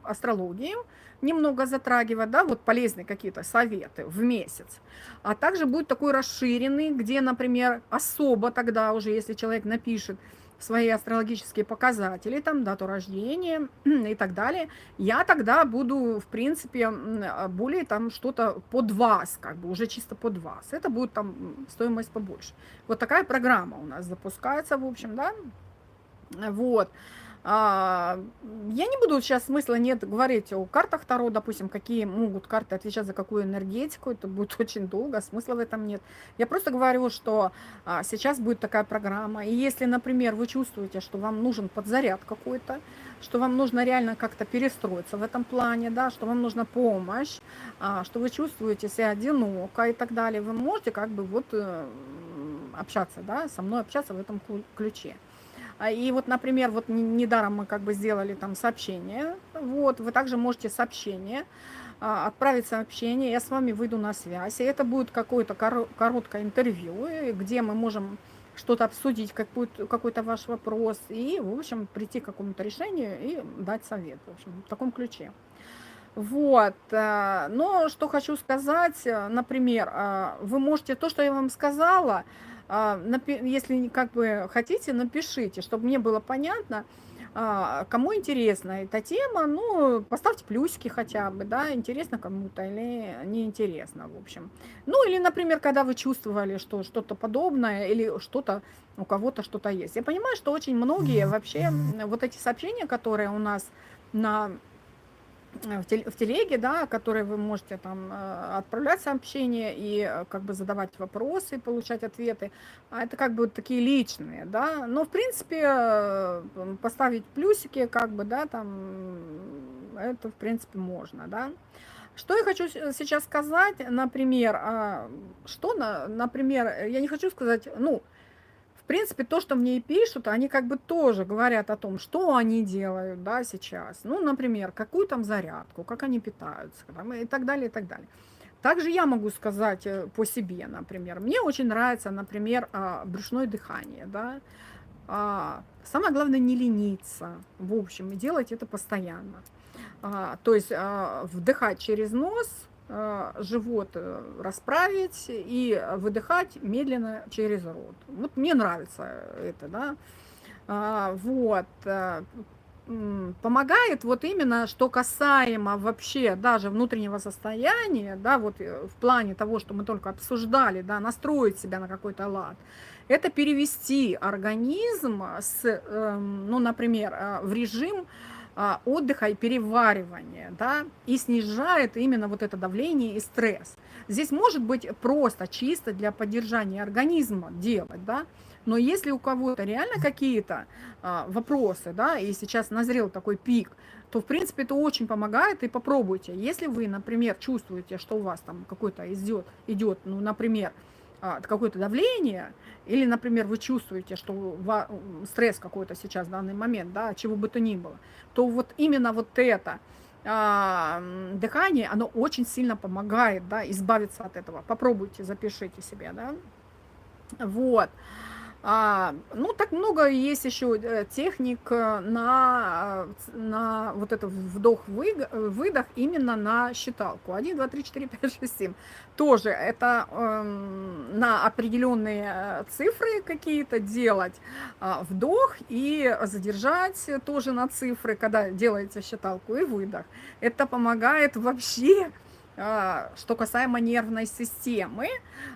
астрологии немного затрагивать, да, вот полезные какие-то советы в месяц. А также будет такой расширенный, где, например, особо тогда уже, если человек напишет свои астрологические показатели, там, дату рождения и так далее, я тогда буду, в принципе, более там что-то под вас, как бы уже чисто под вас. Это будет там стоимость побольше. Вот такая программа у нас запускается, в общем, да. Вот. Я не буду сейчас, смысла нет говорить о картах Таро, допустим, какие могут карты отвечать за какую энергетику, это будет очень долго, смысла в этом нет. Я просто говорю, что сейчас будет такая программа, и если, например, вы чувствуете, что вам нужен подзаряд какой-то, что вам нужно реально как-то перестроиться в этом плане, да, что вам нужна помощь, что вы чувствуете себя одиноко и так далее, вы можете как бы вот общаться, да, со мной общаться в этом ключе. И вот, например, вот недаром мы как бы сделали там сообщение, вот, вы также можете сообщение, отправить сообщение, я с вами выйду на связь, и это будет какое-то короткое интервью, где мы можем что-то обсудить, какой-то ваш вопрос, и, в общем, прийти к какому-то решению и дать совет, в общем, в таком ключе. Вот, но что хочу сказать, например, вы можете то, что я вам сказала, если как бы хотите, напишите, чтобы мне было понятно, кому интересна эта тема, ну, поставьте плюсики хотя бы, да, интересно кому-то или неинтересно, в общем. Ну, или, например, когда вы чувствовали, что что-то подобное или что-то, у кого-то что-то есть. Я понимаю, что очень многие вообще, вот эти сообщения, которые у нас в телеге, да, которые вы можете там отправлять сообщения и как бы задавать вопросы, получать ответы, а это как бы такие личные, да, но в принципе поставить плюсики, как бы, да, там, это в принципе можно, да. Что я хочу сейчас сказать, например, например, я не хочу сказать, ну, в принципе, то, что мне и пишут, они как бы тоже говорят о том, что они делают, да, сейчас. Ну, например, какую там зарядку, как они питаются, там, и так далее, и так далее. Также я могу сказать по себе, например. Мне очень нравится, например, брюшное дыхание, да. Самое главное не лениться, в общем, и делать это постоянно. То есть вдыхать через нос, живот расправить и выдыхать медленно через рот. Вот мне нравится это, да. Вот. Помогает вот именно, что касаемо вообще даже внутреннего состояния, да, вот в плане того, что мы только обсуждали, да, настроить себя на какой-то лад, это перевести организм ну, например, в режим отдыха и переваривания, да, и снижает именно вот это давление и стресс. Здесь может быть просто чисто для поддержания организма делать, да, но если у кого-то реально какие-то вопросы, да, и сейчас назрел такой пик, то, в принципе, это очень помогает, и попробуйте. Если вы, например, чувствуете, что у вас там какой-то идет, ну, например, какое-то давление, или, например, вы чувствуете, что стресс какой-то сейчас в данный момент, да, чего бы то ни было, то вот именно вот это дыхание, оно очень сильно помогает, да, избавиться от этого. Попробуйте, запишите себе, да. Вот. Ну, так много есть еще техник на вот это вдох-выдох именно на считалку. 1, 2, 3, 4, 5, 6, 7. Тоже это на определенные цифры какие-то делать вдох и задержать тоже на цифры, когда делаете считалку, и выдох. Это помогает вообще. Что касаемо нервной системы,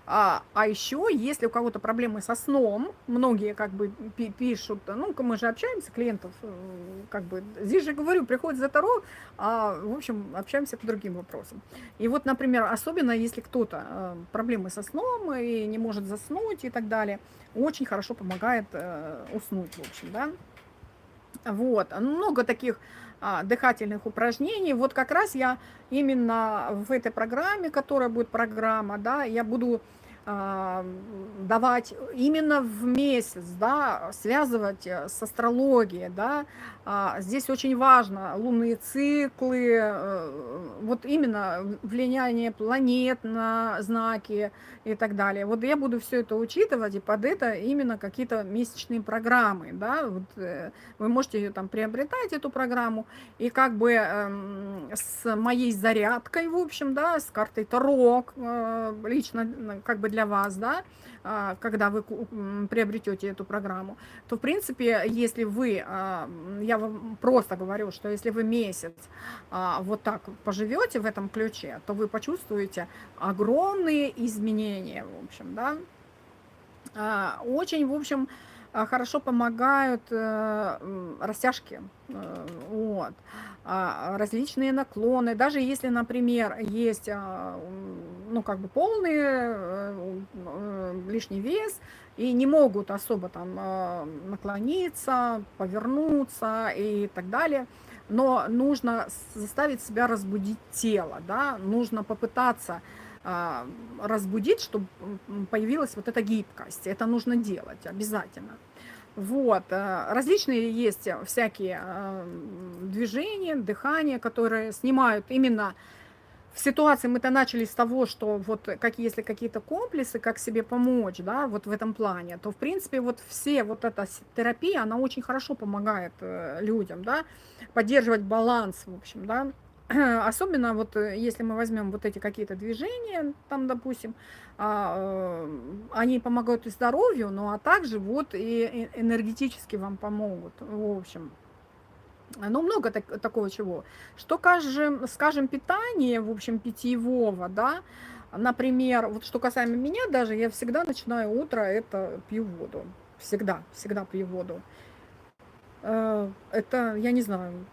еще, если у кого-то проблемы со сном, многие как бы пишут, ну, мы же общаемся, клиентов, как бы, здесь же, говорю, приходит за Таро, в общем, общаемся по другим вопросам. И вот, например, особенно если кто-то проблемы со сном и не может заснуть и так далее, очень хорошо помогает уснуть, в общем, да. Вот, много таких дыхательных упражнений. Вот как раз я именно в этой программе, которая будет программа, да, я буду давать именно в месяц, да, связывать с астрологией, да. Здесь очень важно лунные циклы, вот именно влияние планет на знаки и так далее. Вот я буду все это учитывать, и под это именно какие-то месячные программы, да, вот, вы можете ее там приобретать, эту программу, и как бы с моей зарядкой, в общем, да, с картой Таро, лично как бы для вас, да, когда вы приобретете эту программу, то, в принципе, если вы, я вам просто говорю, что если вы месяц вот так поживете в этом ключе, то вы почувствуете огромные изменения, в общем, да. Очень, в общем, хорошо помогают растяжки, вот, различные наклоны. Даже если, например, есть, ну, как бы полный лишний вес и не могут особо там наклониться, повернуться и так далее, но нужно заставить себя разбудить тело, да, нужно попытаться разбудить, чтобы появилась вот эта гибкость. Это нужно делать обязательно. Вот. Различные есть всякие движения, дыхания, которые снимают именно в ситуации. Мы-то начали с того, что вот как если какие-то комплексы, как себе помочь, да, вот в этом плане, то в принципе вот все вот эта терапия, она очень хорошо помогает людям, да, поддерживать баланс, в общем, да. Особенно вот если мы возьмем вот эти какие-то движения, там, допустим, они помогают и здоровью, ну а также вот и энергетически вам помогут, в общем. Ну, много такого чего. Что, скажем, питание, в общем, питьевого, да, например, вот что касаемо меня даже, я всегда начинаю утро, это пью воду. Всегда, всегда пью воду. Это, я не знаю,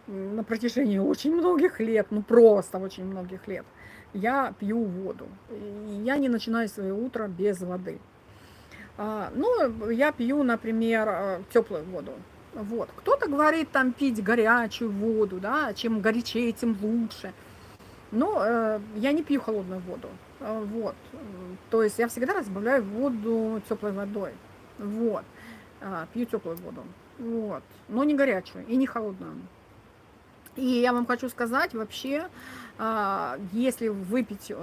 на протяжении очень многих лет, ну просто очень многих лет, я пью воду. И я не начинаю свое утро без воды. Ну, я пью, например, теплую воду. Вот. Кто-то говорит там пить горячую воду, да, чем горячее, тем лучше. Но я не пью холодную воду. Вот. То есть я всегда разбавляю воду теплой водой. Вот. Пью теплую воду. Вот. Но не горячую и не холодную. И я вам хочу сказать, вообще, если выпить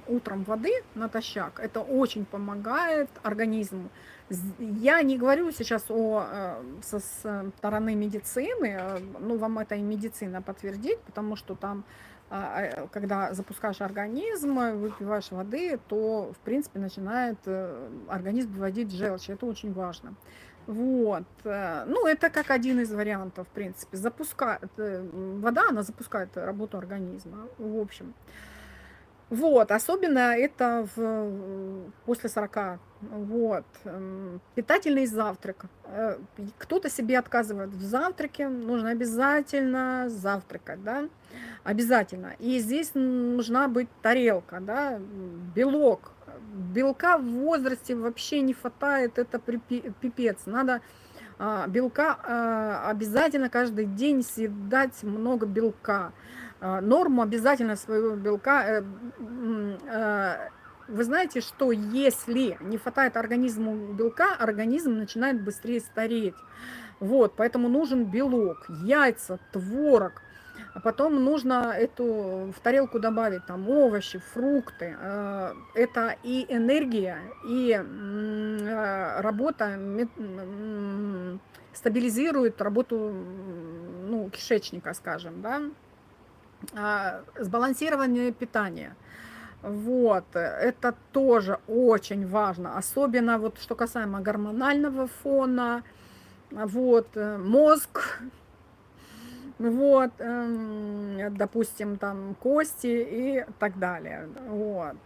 утром воды натощак, это очень помогает организму. Я не говорю сейчас со стороны медицины, ну, вам это и медицина подтвердит, потому что там, когда запускаешь организм, выпиваешь воды, то, в принципе, начинает организм выводить желчь. Это очень важно. Вот. Ну, это как один из вариантов, в принципе. Вода, она запускает работу организма, в общем. Вот, особенно это после 40. Вот. Питательный завтрак. Кто-то себе отказывает в завтраке, нужно обязательно завтракать, да, обязательно. И здесь нужна быть тарелка, да, белок. Белка в возрасте вообще не хватает, это пипец. Надо белка обязательно каждый день съедать много белка. Норму обязательно своего белка. Вы знаете, что если не хватает организму белка, организм начинает быстрее стареть. Вот, поэтому нужен белок, яйца, творог. А потом нужно в тарелку добавить там овощи, фрукты. Это и энергия, и работа стабилизирует работу, ну, кишечника, скажем, да. Сбалансированное питание. Вот, это тоже очень важно, особенно вот что касаемо гормонального фона, вот, мозг, вот, допустим, там кости и так далее, вот.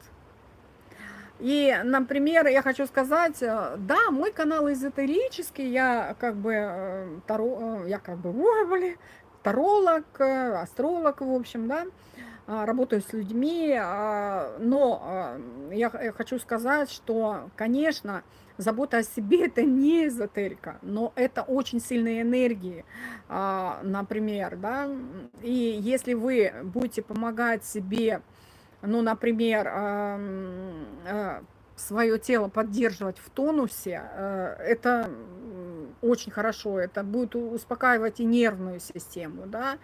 И, например, я хочу сказать, да, мой канал эзотерический, я как бы таролог, астролог, в общем, да. работаю с людьми, но я хочу сказать, что, конечно, забота о себе это не эзотерика, но это очень сильные энергии, например, да. И если вы будете помогать себе, ну, например, свое тело поддерживать в тонусе, это очень хорошо, это будет успокаивать и нервную систему, да,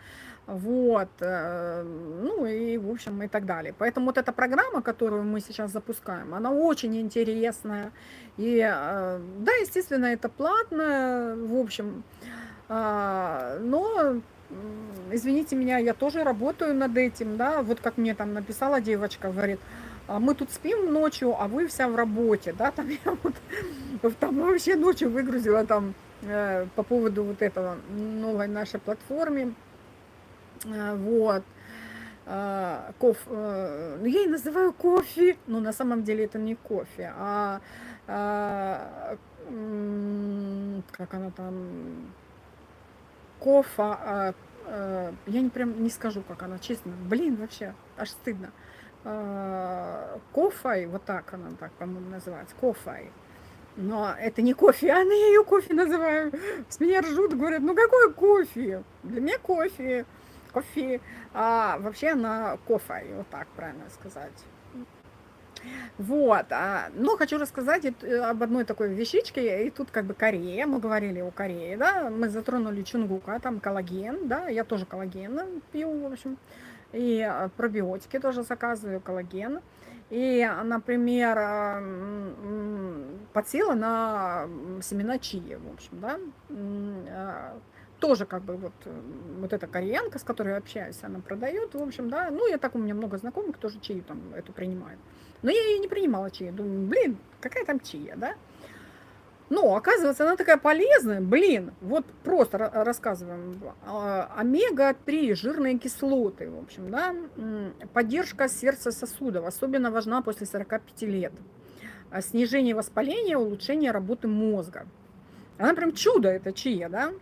вот, ну и, в общем, и так далее. Поэтому вот эта программа, которую мы сейчас запускаем, она очень интересная, и, да, естественно, это платно, в общем, но извините меня, я тоже работаю над этим, да, вот как мне там написала девочка, говорит: мы тут спим ночью, а вы вся в работе, да, там я вот там вообще ночью выгрузила там по поводу вот этого новой нашей платформе, вот, ну, я ее называю кофе, но на самом деле это не кофе, а, как она там, кофа, я не прям не скажу, как она, честно. Блин, вообще, аж стыдно. Кофай, вот так она так, по-моему, называется, кофай. Но это не кофе, а я ее кофе называю. С меня ржут, говорят, ну какой кофе? Для меня кофе, кофе. А вообще она кофай, вот так правильно сказать. Вот, но хочу рассказать об одной такой вещичке, и тут как бы Корея, мы говорили о Корее, да, мы затронули Чунгука, там коллаген, да, я тоже коллаген пью, в общем, и пробиотики тоже заказываю, коллаген, и, например, подсела на семена чии, в общем, да, тоже как бы вот эта кореянка, с которой я общаюсь, она продает, в общем, да, ну, я так, у меня много знакомых тоже чию там эту принимают. Но я ее не принимала чию. Думаю, блин, какая там чия, да? Но, оказывается, она такая полезная, блин, вот просто рассказываем. Омега-3, жирные кислоты, в общем, да, поддержка сердца сосудов, особенно важна после 45 лет. Снижение воспаления, улучшение работы мозга. Она прям чудо, это чия, да?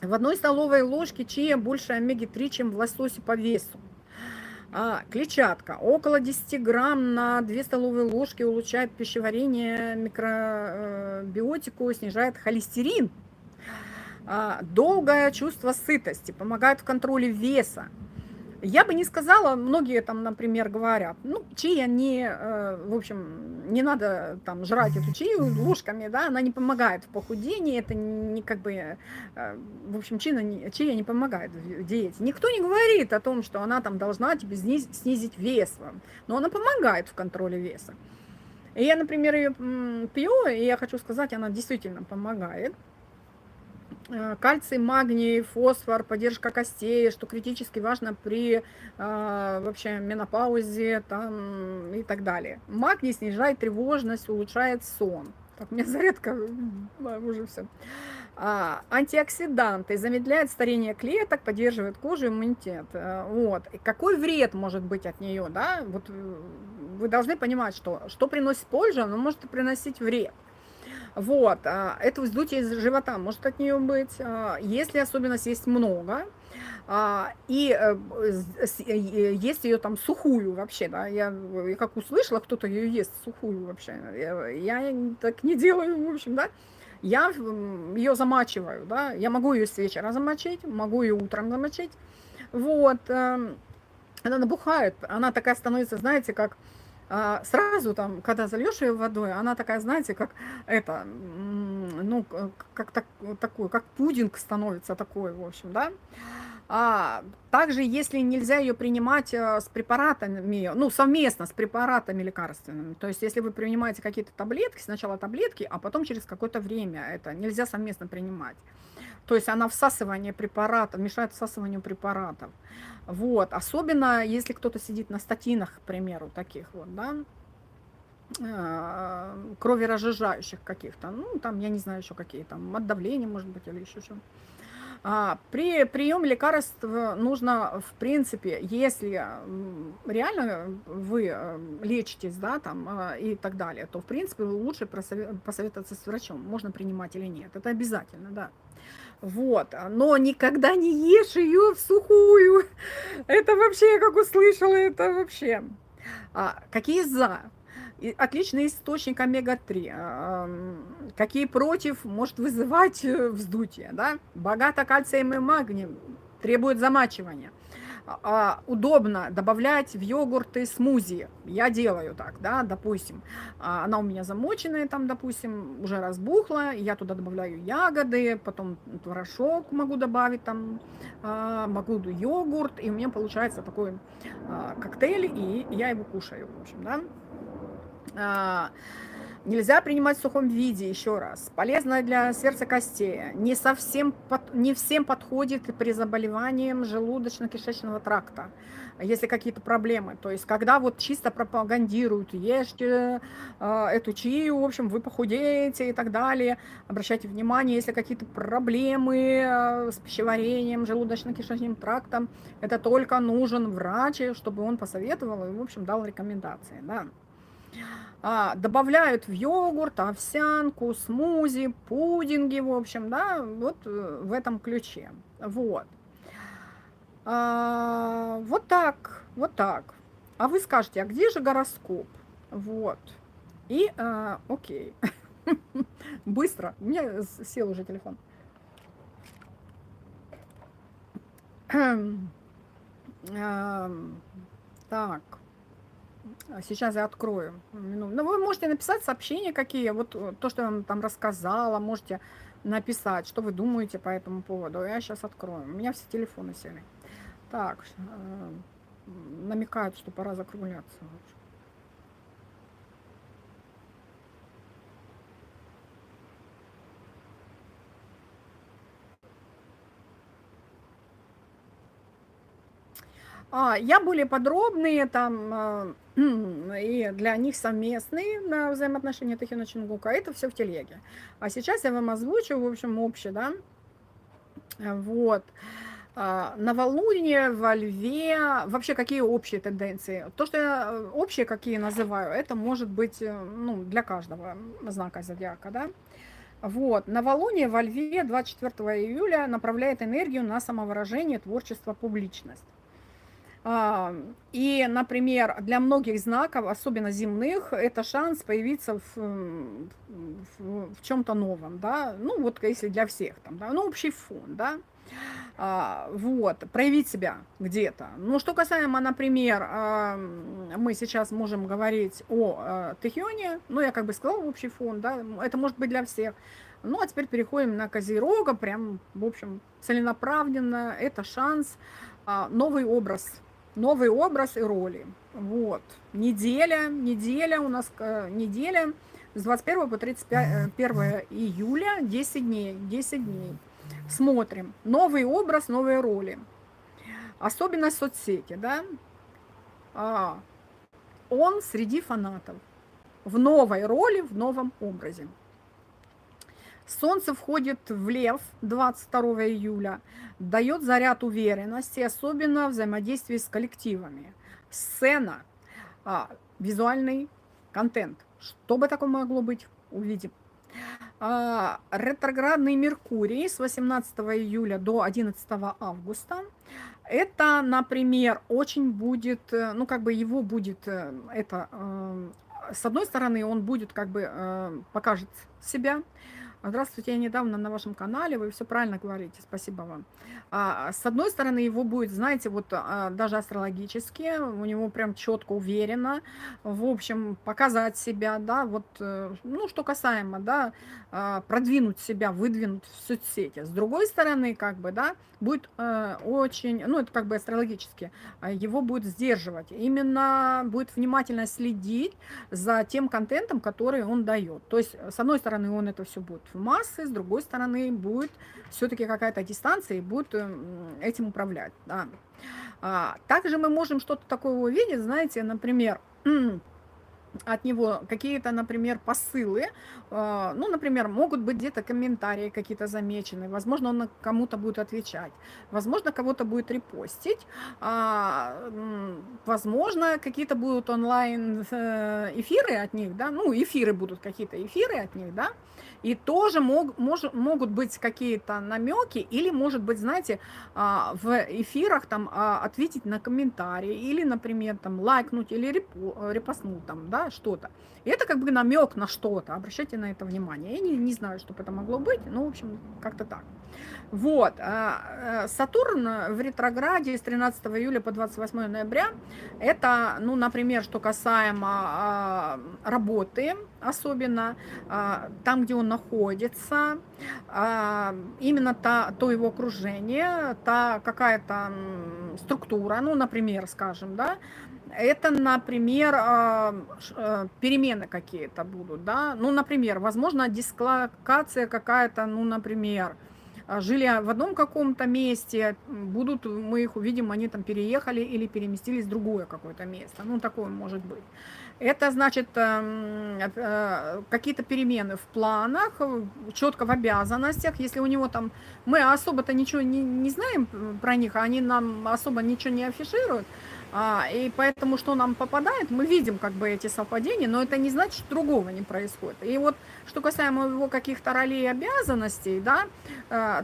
В одной столовой ложке чия больше омеги-3, чем в лососе по весу. Клетчатка. Около 10 грамм на 2 столовые ложки улучшает пищеварение, микробиотику, снижает холестерин. Долгое чувство сытости, помогает в контроле веса. Я бы не сказала, многие там, например, говорят, ну, чия не, в общем, не надо там жрать эту чию ложками, да, она не помогает в похудении, это не как бы, в общем, чия не помогает в диете. Никто не говорит о том, что она там должна тебе снизить вес, но она помогает в контроле веса. И я, например, ее пью, и я хочу сказать, она действительно помогает. Кальций, магний, фосфор, поддержка костей, что критически важно при вообще менопаузе там, и так далее. Магний снижает тревожность, улучшает сон. Так, у меня зарядка, уже все. Антиоксиданты, замедляет старение клеток, поддерживает кожу, иммунитет. Вот. И какой вред может быть от нее, да? Вот вы должны понимать, что приносит пользу, оно может приносить вред. Вот, это вздутие из живота может от нее быть, если особенно съесть много, и есть ее там сухую вообще, да, я как услышала, кто-то ее ест сухую вообще, я так не делаю, в общем, да, я ее замачиваю, да, я могу ее с вечера замочить, могу ее утром замочить, вот, она набухает, она такая становится, знаете, как сразу там, когда зальешь ее водой, она такая, знаете, как это, ну, как такой, как пудинг становится такой, в общем, да. Также, если нельзя ее принимать с препаратами, ну, совместно с препаратами лекарственными, то есть, если вы принимаете какие-то таблетки, сначала таблетки, а потом через какое-то время это нельзя совместно принимать. То есть она всасывание препаратов, мешает всасыванию препаратов. Вот. Особенно, если кто-то сидит на статинах, к примеру, таких вот, да, кроверазжижающих каких-то, ну, там, я не знаю еще какие там, от давления, может быть, или еще что. При приеме лекарств нужно, в принципе, если реально вы лечитесь, да, там, и так далее, то, в принципе, лучше посоветоваться с врачом, можно принимать или нет. Это обязательно, да. Вот, но никогда не ешь ее в сухую. Это вообще, я как услышала, это вообще. Какие за? Отличный источник омега-3. Какие против? Может вызывать вздутие, да? Богато кальцием и магнием, требует замачивания. Удобно добавлять в йогурты смузи. Я делаю так, да, допустим. Она у меня замоченная, там, допустим, уже разбухла. Я туда добавляю ягоды, потом творожок могу добавить, там, могу йогурт, и у меня получается такой коктейль, и я его кушаю, в общем, да. Нельзя принимать в сухом виде, еще раз. Полезно для сердца, костей. Не всем подходит при заболевании желудочно-кишечного тракта, если какие-то проблемы. То есть, когда вот чисто пропагандируют, ешьте эту чию, в общем, вы похудеете и так далее. Обращайте внимание, если какие-то проблемы с пищеварением, желудочно-кишечным трактом, это только нужен врач, чтобы он посоветовал и, в общем, дал рекомендации, да. Добавляют в йогурт, овсянку, смузи, пудинги, в общем, да, вот в этом ключе. Вот. Вот так, вот так. А вы скажете, а где же гороскоп? Вот. И, окей. Быстро. У меня сел уже телефон. Так. Сейчас я открою. Ну, вы можете написать сообщения какие, вот то, что я вам там рассказала, можете написать, что вы думаете по этому поводу. Я сейчас открою. У меня все телефоны сели. Так, намекают, что пора закругляться. Я более подробные там и для них совместные на взаимоотношения Тахино Чингука, это все в телеге. А сейчас я вам озвучу, в общем, общее, да. Вот. Новолуние во Льве, вообще какие общие тенденции? То, что я общие какие называю, это может быть, ну, для каждого знака зодиака, да. Вот, новолуние во Льве 24 июля направляет энергию на самовыражение, творчество, публичность. И, например, для многих знаков, особенно земных, это шанс появиться в чем-то новом, да, ну вот если для всех, там, да, ну общий фон, да, вот, проявить себя где-то. Ну, что касаемо, например, мы сейчас можем говорить о Тахионе, ну, я как бы сказала общий фон, да, это может быть для всех. Ну, а теперь переходим на Козерога, прям, в общем, целенаправленно, это шанс, новый образ и роли. Вот. Неделя у нас, неделя с 21 по 31 июля, 10 дней. Смотрим. Новый образ, новые роли. Особенно соцсети, да. Он среди фанатов. В новой роли, в новом образе. Солнце входит в Лев 22 июля, дает заряд уверенности, особенно в взаимодействии с коллективами. Сцена, визуальный контент. Что бы такое могло быть? Увидим. Ретроградный Меркурий с 18 июля до 11 августа. Это, например, очень будет, ну, как бы его будет, это, с одной стороны, он будет, как бы, покажет себя. Здравствуйте, я недавно на вашем канале, вы все правильно говорите, спасибо вам. С одной стороны, его будет, знаете, вот даже астрологически, у него прям четко, уверенно, в общем, показать себя, да, вот, ну, что касаемо, да, продвинуть себя, выдвинуть в соцсети. С другой стороны, как бы, да, будет очень, ну, это как бы астрологически, его будет сдерживать, именно будет внимательно следить за тем контентом, который он дает. То есть, с одной стороны, он это все будет в массы, с другой стороны, будет все-таки какая-то дистанция и будет этим управлять. Да. Также мы можем что-то такое увидеть, знаете, например, от него какие-то, например, посылы, ну, например, могут быть где-то комментарии какие-то замечены, возможно, он кому-то будет отвечать, возможно, кого-то будет репостить, возможно, какие-то будут онлайн эфиры от них, да, ну, эфиры будут, какие-то эфиры от них, да, И тоже могут быть какие-то намеки, или, может быть, знаете, в эфирах там ответить на комментарии, или, например, там лайкнуть или репостнуть там, да, что-то. И это как бы намек на что-то. Обращайте на это внимание. Я не знаю, что бы это могло быть, но, в общем, как-то так. Вот. Сатурн в ретрограде с 13 июля по 28 ноября. Это, ну, например, что касаемо работы, особенно там, где он находится, именно то его окружение, та какая-то структура, ну, например, скажем, да, это, например, перемены какие-то будут, да, ну, например, возможно, дислокация какая-то, ну, например, жили в одном каком-то месте, будут, мы их увидим, они там переехали или переместились в другое какое-то место, ну, такое может быть. Это значит какие-то перемены в планах, четко в обязанностях. Если у него там, мы особо-то ничего не знаем про них, а они нам особо ничего не афишируют, и поэтому, что нам попадает, мы видим как бы эти совпадения, но это не значит, что другого не происходит. И вот, что касаемо его каких-то ролей и обязанностей, да,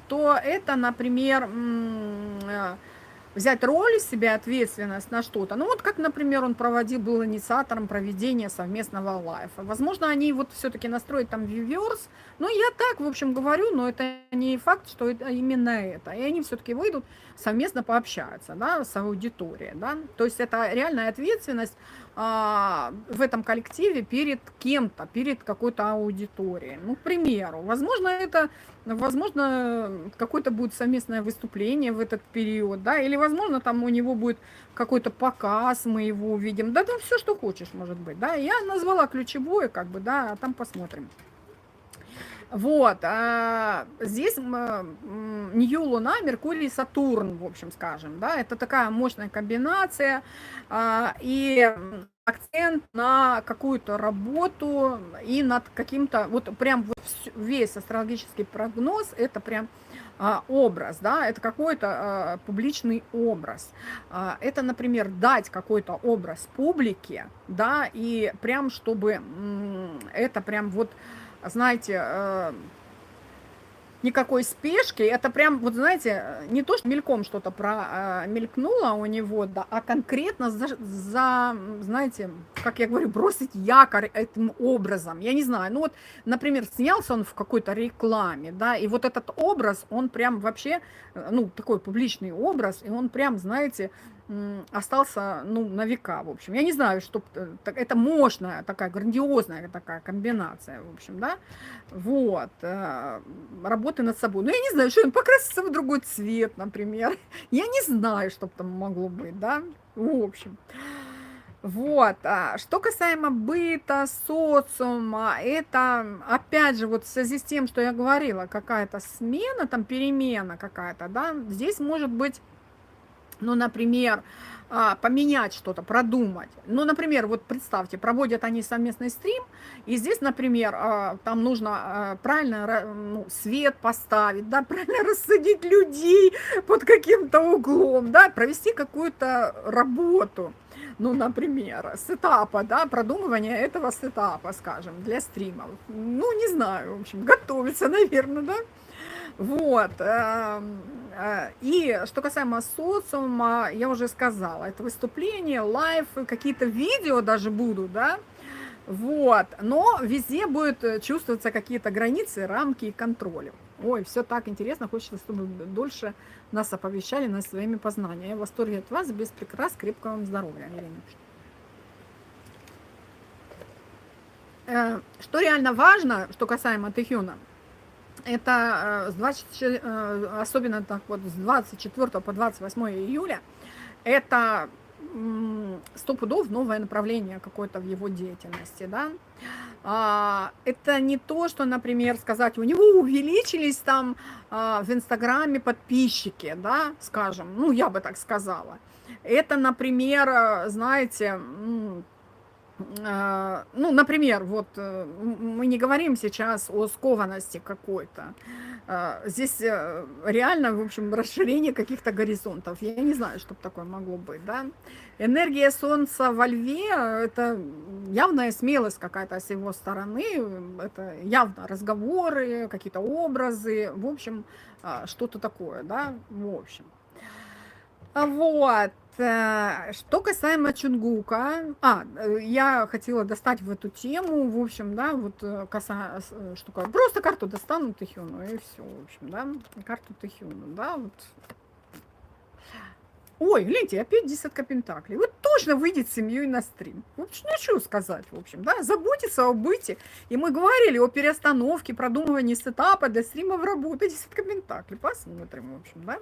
то это, например, взять роль себе, ответственность на что-то. Ну вот как, например, он был инициатором проведения совместного лайфа. Возможно, они вот все-таки настроят там виверс. Ну я так, в общем, говорю, но это не факт, что это именно это. И они все-таки выйдут, совместно пообщаются, да, с аудиторией, да. То есть это реальная ответственность в этом коллективе перед кем-то, перед какой-то аудиторией. Ну, к примеру, возможно, какое-то будет совместное выступление в этот период, да, или, возможно, там у него будет какой-то показ, мы его увидим, да, там все, что хочешь, может быть, да, я назвала ключевое, как бы, да, а там посмотрим. Вот, здесь Нью Луна, Меркурий, Сатурн, в общем, скажем, да, это такая мощная комбинация, и акцент на какую-то работу и над каким-то, вот прям вот весь астрологический прогноз, это прям образ, да, это какой-то публичный образ. Это, например, дать какой-то образ публике, да, и прям, чтобы это прям вот, знаете, никакой спешки, это прям, вот знаете, не то, что мельком что-то мелькнуло у него, да, а конкретно знаете, как я говорю, бросить якорь этим образом. Я не знаю, ну вот, например, снялся он в какой-то рекламе, да, и вот этот образ, он прям вообще, ну, такой публичный образ, и он прям, знаете, остался, ну, на века, в общем. Я не знаю, что это мощная такая, грандиозная такая комбинация, в общем, да, вот, работы над собой. Ну, я не знаю, что он покрасится в другой цвет, например. Я не знаю, что там могло быть, да, в общем. Вот, что касаемо быта, социума, это, опять же, вот в связи с тем, что я говорила, какая-то смена, там, перемена какая-то, да, здесь может быть, ну, например, поменять что-то, продумать. Ну, например, вот представьте, проводят они совместный стрим, и здесь, например, там нужно правильно, ну, свет поставить, да, правильно рассадить людей под каким-то углом, да, провести какую-то работу. Ну, например, сетапа, да, продумывание этого сетапа, скажем, для стримов. Ну, не знаю, в общем, готовиться, наверное, да. Вот. И что касаемо социума, я уже сказала, это выступления, лайфы, какие-то видео даже будут, да, вот, но везде будет чувствоваться какие-то границы, рамки и контроль. Ой, все так интересно, хочется, чтобы дольше нас оповещали над своими познаниями. Я в восторге от вас, без прикрас, крепкого вам здоровья, Ирина. Что реально важно, что касаемо Тэхёна, это особенно так вот с 24 по 28 июля, это 100 пудов новое направление какое-то в его деятельности, да. Это не то, что, например, сказать, у него увеличились там в Инстаграме подписчики, да, скажем, ну, я бы так сказала. Это, например, знаете, Ну, например, вот мы не говорим сейчас о скованности какой-то. Здесь реально, в общем, расширение каких-то горизонтов. Я не знаю, что такое могло быть, да. Энергия Солнца во Льве – это явная смелость какая-то с его стороны, это явно разговоры, какие-то образы, в общем, что-то такое, да, в общем. Вот. Что касаемо Чунгука, я хотела достать в эту тему, в общем, да, вот что просто карту достану Тэхёну, и все, в общем, да, карту Тэхёну, да, вот. Ой, гляньте, опять десятка пентаклей. Вот точно выйдет с семьей на стрим. Вот что сказать, в общем, да, заботиться о быте. И мы говорили о переостановке, продумывании сетапа для стримов работы. Десятка пентаклей, посмотрим, в общем, да.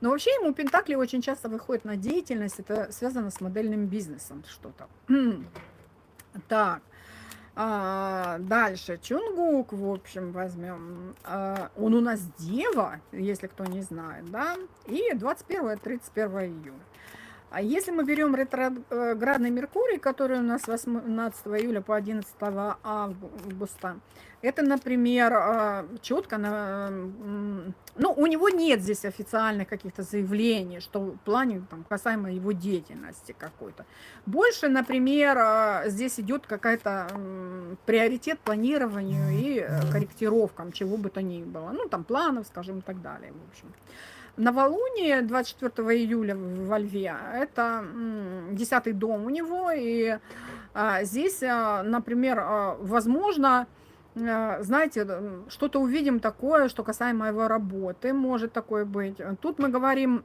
Но вообще ему пентакли очень часто выходят на деятельность, это связано с модельным бизнесом что-то. Так, дальше Чунгук, в общем, возьмем. Он у нас дева, если кто не знает, да, и 21-31 июля. А если мы берем ретроградный Меркурий, который у нас с 18 июля по 11 августа, это, например, четко, ну, у него нет здесь официальных каких-то заявлений, что в плане там, касаемо его деятельности какой-то. Больше, например, здесь идет какая-то приоритет планированию и корректировкам, чего бы то ни было, ну, там, планов, скажем, и так далее, в общем. Новолуние 24 июля во Льве, это 10-й дом у него, и здесь, например, возможно, знаете, что-то увидим такое, что касаемо его работы, может такое быть. Тут мы говорим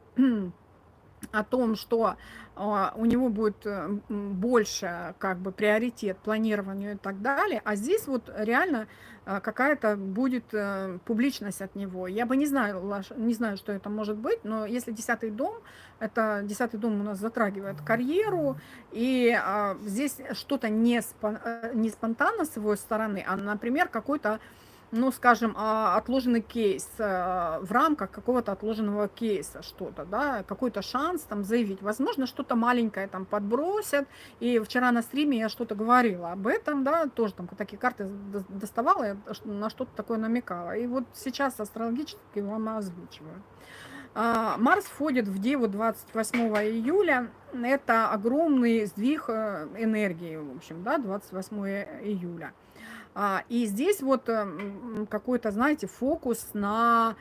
о том, что у него будет больше как бы приоритет планированию и так далее, а здесь вот реально какая-то будет публичность от него. Я бы не знаю, что это может быть, но если 10-й дом, это 10-й дом у нас затрагивает карьеру, и здесь что-то не спонтанно с его стороны, а, например, какой-то, ну, скажем, отложенный кейс, в рамках какого-то отложенного кейса что-то, да, какой-то шанс там заявить. Возможно, что-то маленькое там подбросят, и вчера на стриме я что-то говорила об этом, да, тоже там такие карты доставала, я на что-то такое намекала. И вот сейчас астрологически вам озвучиваю. Марс входит в Деву 28 июля, это огромный сдвиг энергии, в общем, да, 28 июля. И здесь вот какой-то, знаете, фокус на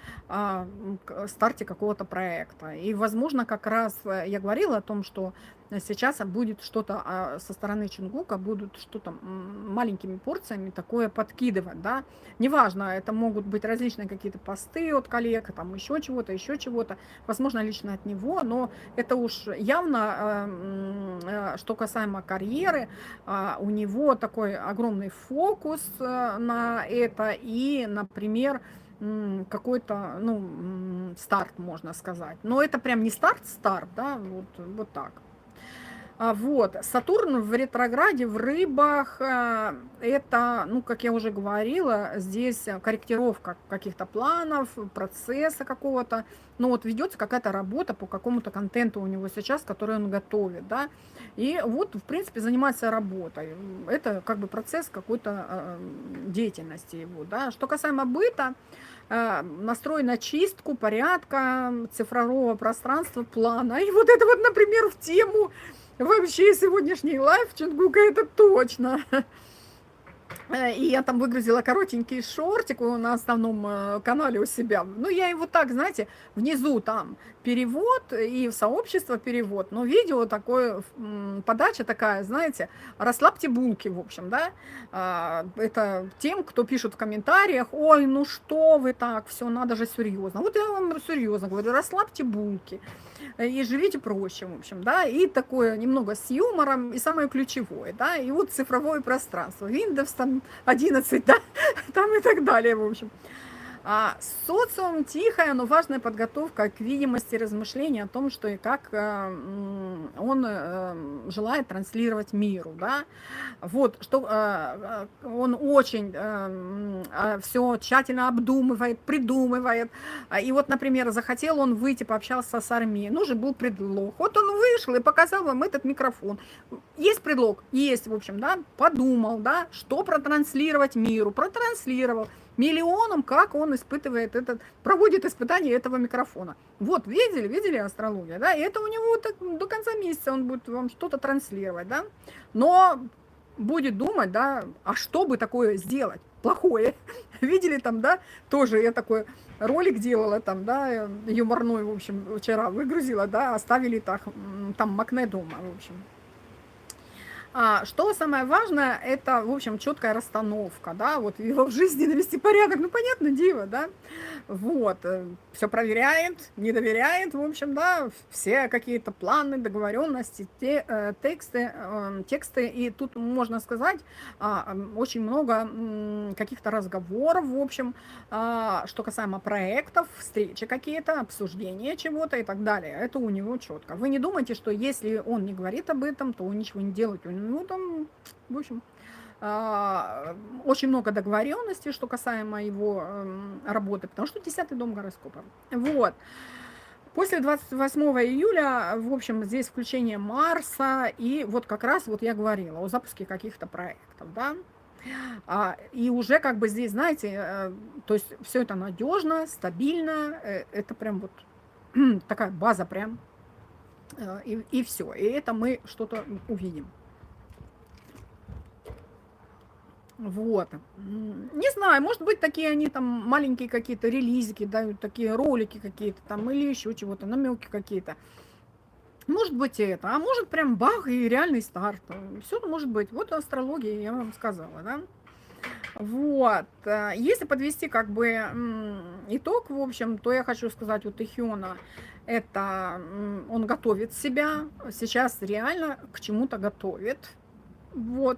старте какого-то проекта. И, возможно, как раз я говорила о том, что сейчас будет что-то со стороны Чунгука, будут что-то маленькими порциями такое подкидывать, да. Неважно, это могут быть различные какие-то посты от коллег, там еще чего-то, возможно, лично от него, но это уж явно, что касаемо карьеры, у него такой огромный фокус на это и, например, какой-то, ну, старт, можно сказать. Но это прям не старт, да, вот так. Вот, Сатурн в ретрограде, в рыбах, это, ну, как я уже говорила, здесь корректировка каких-то планов, процесса какого-то, ну, вот ведется какая-то работа по какому-то контенту у него сейчас, который он готовит, да, и вот, в принципе, занимается работой, это как бы процесс какой-то деятельности его, да. Что касаемо быта, настрой на чистку, порядка, цифрового пространства, плана, и вот это вот, например, в тему вообще сегодняшний лайв Чунгука, это точно. И я там выгрузила коротенький шортик на основном канале у себя. Ну, я его так, знаете, внизу там перевод и в сообщество перевод. Но видео такое, подача такая, знаете, расслабьте булки, в общем, да. Это тем, кто пишет в комментариях: ой, ну что вы так, все, надо же серьезно. Вот я вам серьезно говорю, расслабьте булки и живите проще, в общем, да, и такое немного с юмором, и самое ключевое, да, и вот цифровое пространство, Windows там 11, да, там и так далее, в общем. Социум тихая, но важная подготовка к видимости размышлений о том, что и как он желает транслировать миру, да. Вот, что он очень все тщательно обдумывает, придумывает. И вот, например, захотел он выйти, пообщался с армией, нужен был предлог. Вот он вышел и показал вам этот микрофон. Есть предлог? Есть, в общем, да, подумал, да, что протранслировать миру, протранслировал миллионам, как он испытывает этот, проводит испытание этого микрофона. Вот, видели астрология, да, и это у него так, до конца месяца он будет вам что-то транслировать, да, но будет думать, да, а что бы такое сделать плохое. Видели там, да, тоже я такой ролик делала там, да, юморной, в общем, вчера выгрузила, да, оставили так, там Макне дома, в общем. Что самое важное, это, в общем, четкая расстановка, да, вот его в жизни навести порядок, ну, понятно, дело, да, вот, все проверяет, не доверяет, в общем, да, все какие-то планы, договоренности, тексты, и тут можно сказать, очень много каких-то разговоров, в общем, что касаемо проектов, встречи какие-то, обсуждения чего-то и так далее, это у него четко. Вы не думайте, что если он не говорит об этом, то он ничего не делает, ну, там, в общем, очень много договоренностей, что касаемо его работы, потому что 10-й дом гороскопа. Вот. После 28 июля, в общем, здесь включение Марса, и вот как раз вот я говорила о запуске каких-то проектов, да. И уже как бы здесь, знаете, то есть все это надежно, стабильно, это прям вот такая база прям, и все. И это мы что-то увидим. Вот. Не знаю, может быть, такие они там маленькие какие-то релизики дают, такие ролики какие-то там, или еще чего-то, намеки какие-то. Может быть это, а может прям бах и реальный старт. Все может быть. Вот астрология, я вам сказала, да. Вот. Если подвести как бы итог, в общем, то я хочу сказать, вот Ихиона, это он готовит себя, сейчас реально к чему-то готовит. Вот.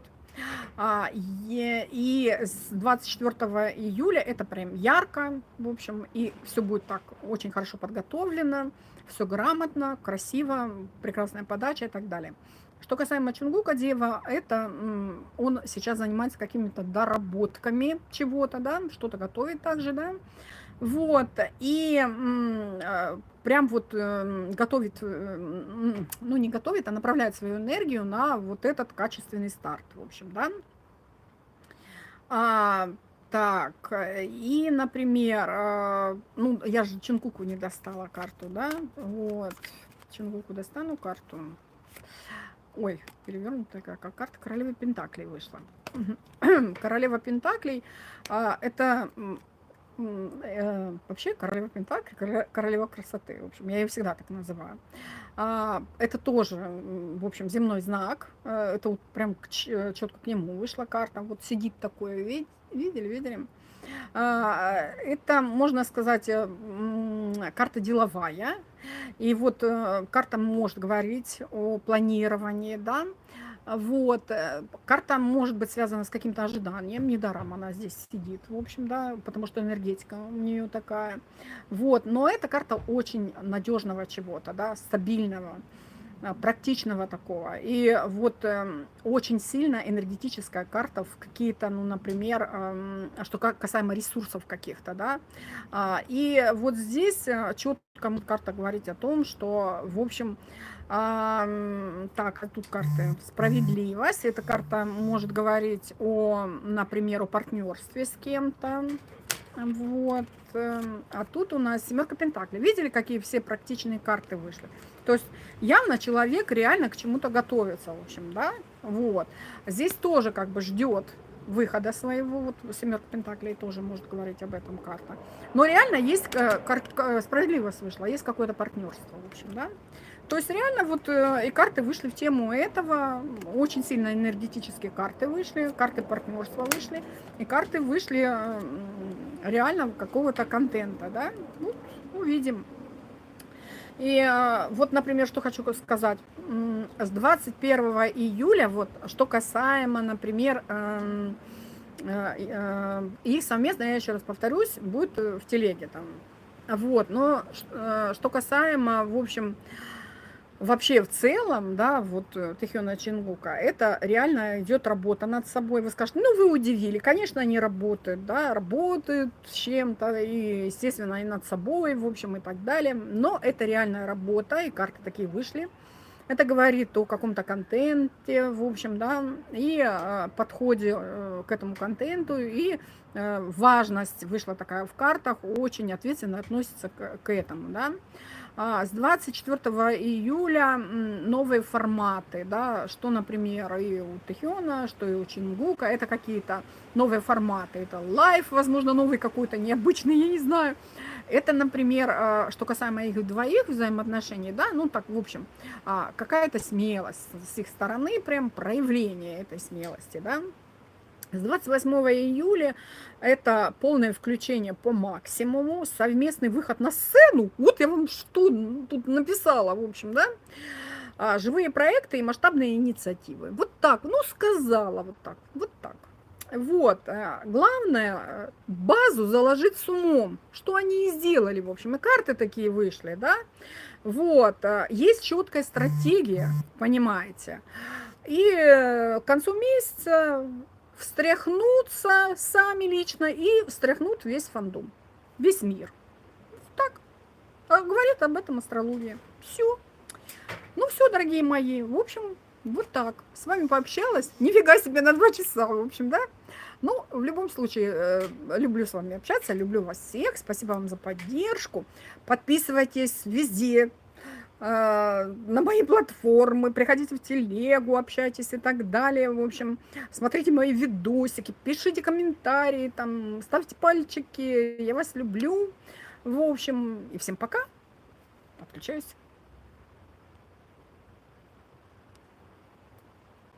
И с 24 июля это прям ярко, в общем, и все будет так очень хорошо подготовлено, все грамотно, красиво, прекрасная подача и так далее. Что касаемо Чунгука Дева, это он сейчас занимается какими-то доработками чего-то, да, что-то готовит также, да, вот, и прям вот готовит, ну не готовит, а направляет свою энергию на вот этот качественный старт, в общем, да. Так, и, например, ну, я же Чунгуку не достала карту, да, вот, Чунгуку достану карту. Ой, перевернутая как карта королевы Пентаклей вышла. Королева Пентаклей, это вообще королева Пентаклей, королева красоты, в общем, я ее всегда так называю. Это тоже, в общем, земной знак, это вот прям четко к нему вышла карта, вот сидит такое, видели? Это, можно сказать, карта деловая, и вот карта может говорить о планировании, да, вот, карта может быть связана с каким-то ожиданием, недаром она здесь сидит, в общем, да, потому что энергетика у нее такая, вот, но эта карта очень надежного чего-то, да, стабильного, практичного такого, и вот очень сильно энергетическая карта в какие-то, ну, например, что касаемо ресурсов каких-то, да, и вот здесь четко карта говорит о том, что, в общем, так, тут карты справедливость. Эта карта может говорить о, например, о партнерстве с кем-то. Вот. А тут у нас семерка пентаклей. Видели, какие все практичные карты вышли? То есть явно человек реально к чему-то готовится, в общем, да? Вот. Здесь тоже как бы ждет выхода своего, вот семерка пентаклей тоже может говорить об этом карта. Но реально есть справедливость вышла, есть какое-то партнерство, в общем, да? То есть реально вот и карты вышли в тему этого, очень сильно энергетические карты вышли, карты партнерства вышли, и карты вышли реально какого-то контента, да? Вот, увидим. И вот, например, что хочу сказать, с 21 июля, вот, что касаемо, например, И совместно, я еще раз повторюсь, будет в телеге там. Вот, но что касаемо, в общем, вообще в целом, да, вот Тэхёна Чингука, это реально идет работа над собой. Вы скажете, ну вы удивили. Конечно, они работают, да, работают с чем-то, и, естественно, и над собой, в общем, и так далее. Но это реальная работа, и карты такие вышли. Это говорит о каком-то контенте, в общем, да, и подходе к этому контенту, и важность вышла такая в картах, очень ответственно относится к этому, да. С 24 июля новые форматы, да, что, например, и у Тэхёна, что и у Чингука, это какие-то новые форматы, это лайф, возможно, новый какой-то, необычный, я не знаю. Это, например, что касаемо их двоих взаимоотношений, да, ну так, в общем, какая-то смелость с их стороны, прям проявление этой смелости, да. С 28 июля это полное включение по максимуму, совместный выход на сцену. Вот я вам что тут написала, в общем, да. Живые проекты и масштабные инициативы. Вот так, ну сказала, вот так, вот так. Вот, главное, базу заложить с умом, что они и сделали, в общем, и карты такие вышли, да. Вот, есть четкая стратегия, понимаете. И к концу месяца встряхнуться сами лично и встряхнут весь фандом, весь мир. Так, говорит об этом астрология. Все. Ну все, дорогие мои, в общем, вот так. С вами пообщалась. Нифига себе на 2 часа, в общем, да? Ну, в любом случае, люблю с вами общаться, люблю вас всех. Спасибо вам за поддержку. Подписывайтесь везде, на мои платформы, приходите в телегу, общайтесь и так далее. В общем, смотрите мои видосики, пишите комментарии, там, ставьте пальчики. Я вас люблю. В общем, и всем пока. Отключаюсь.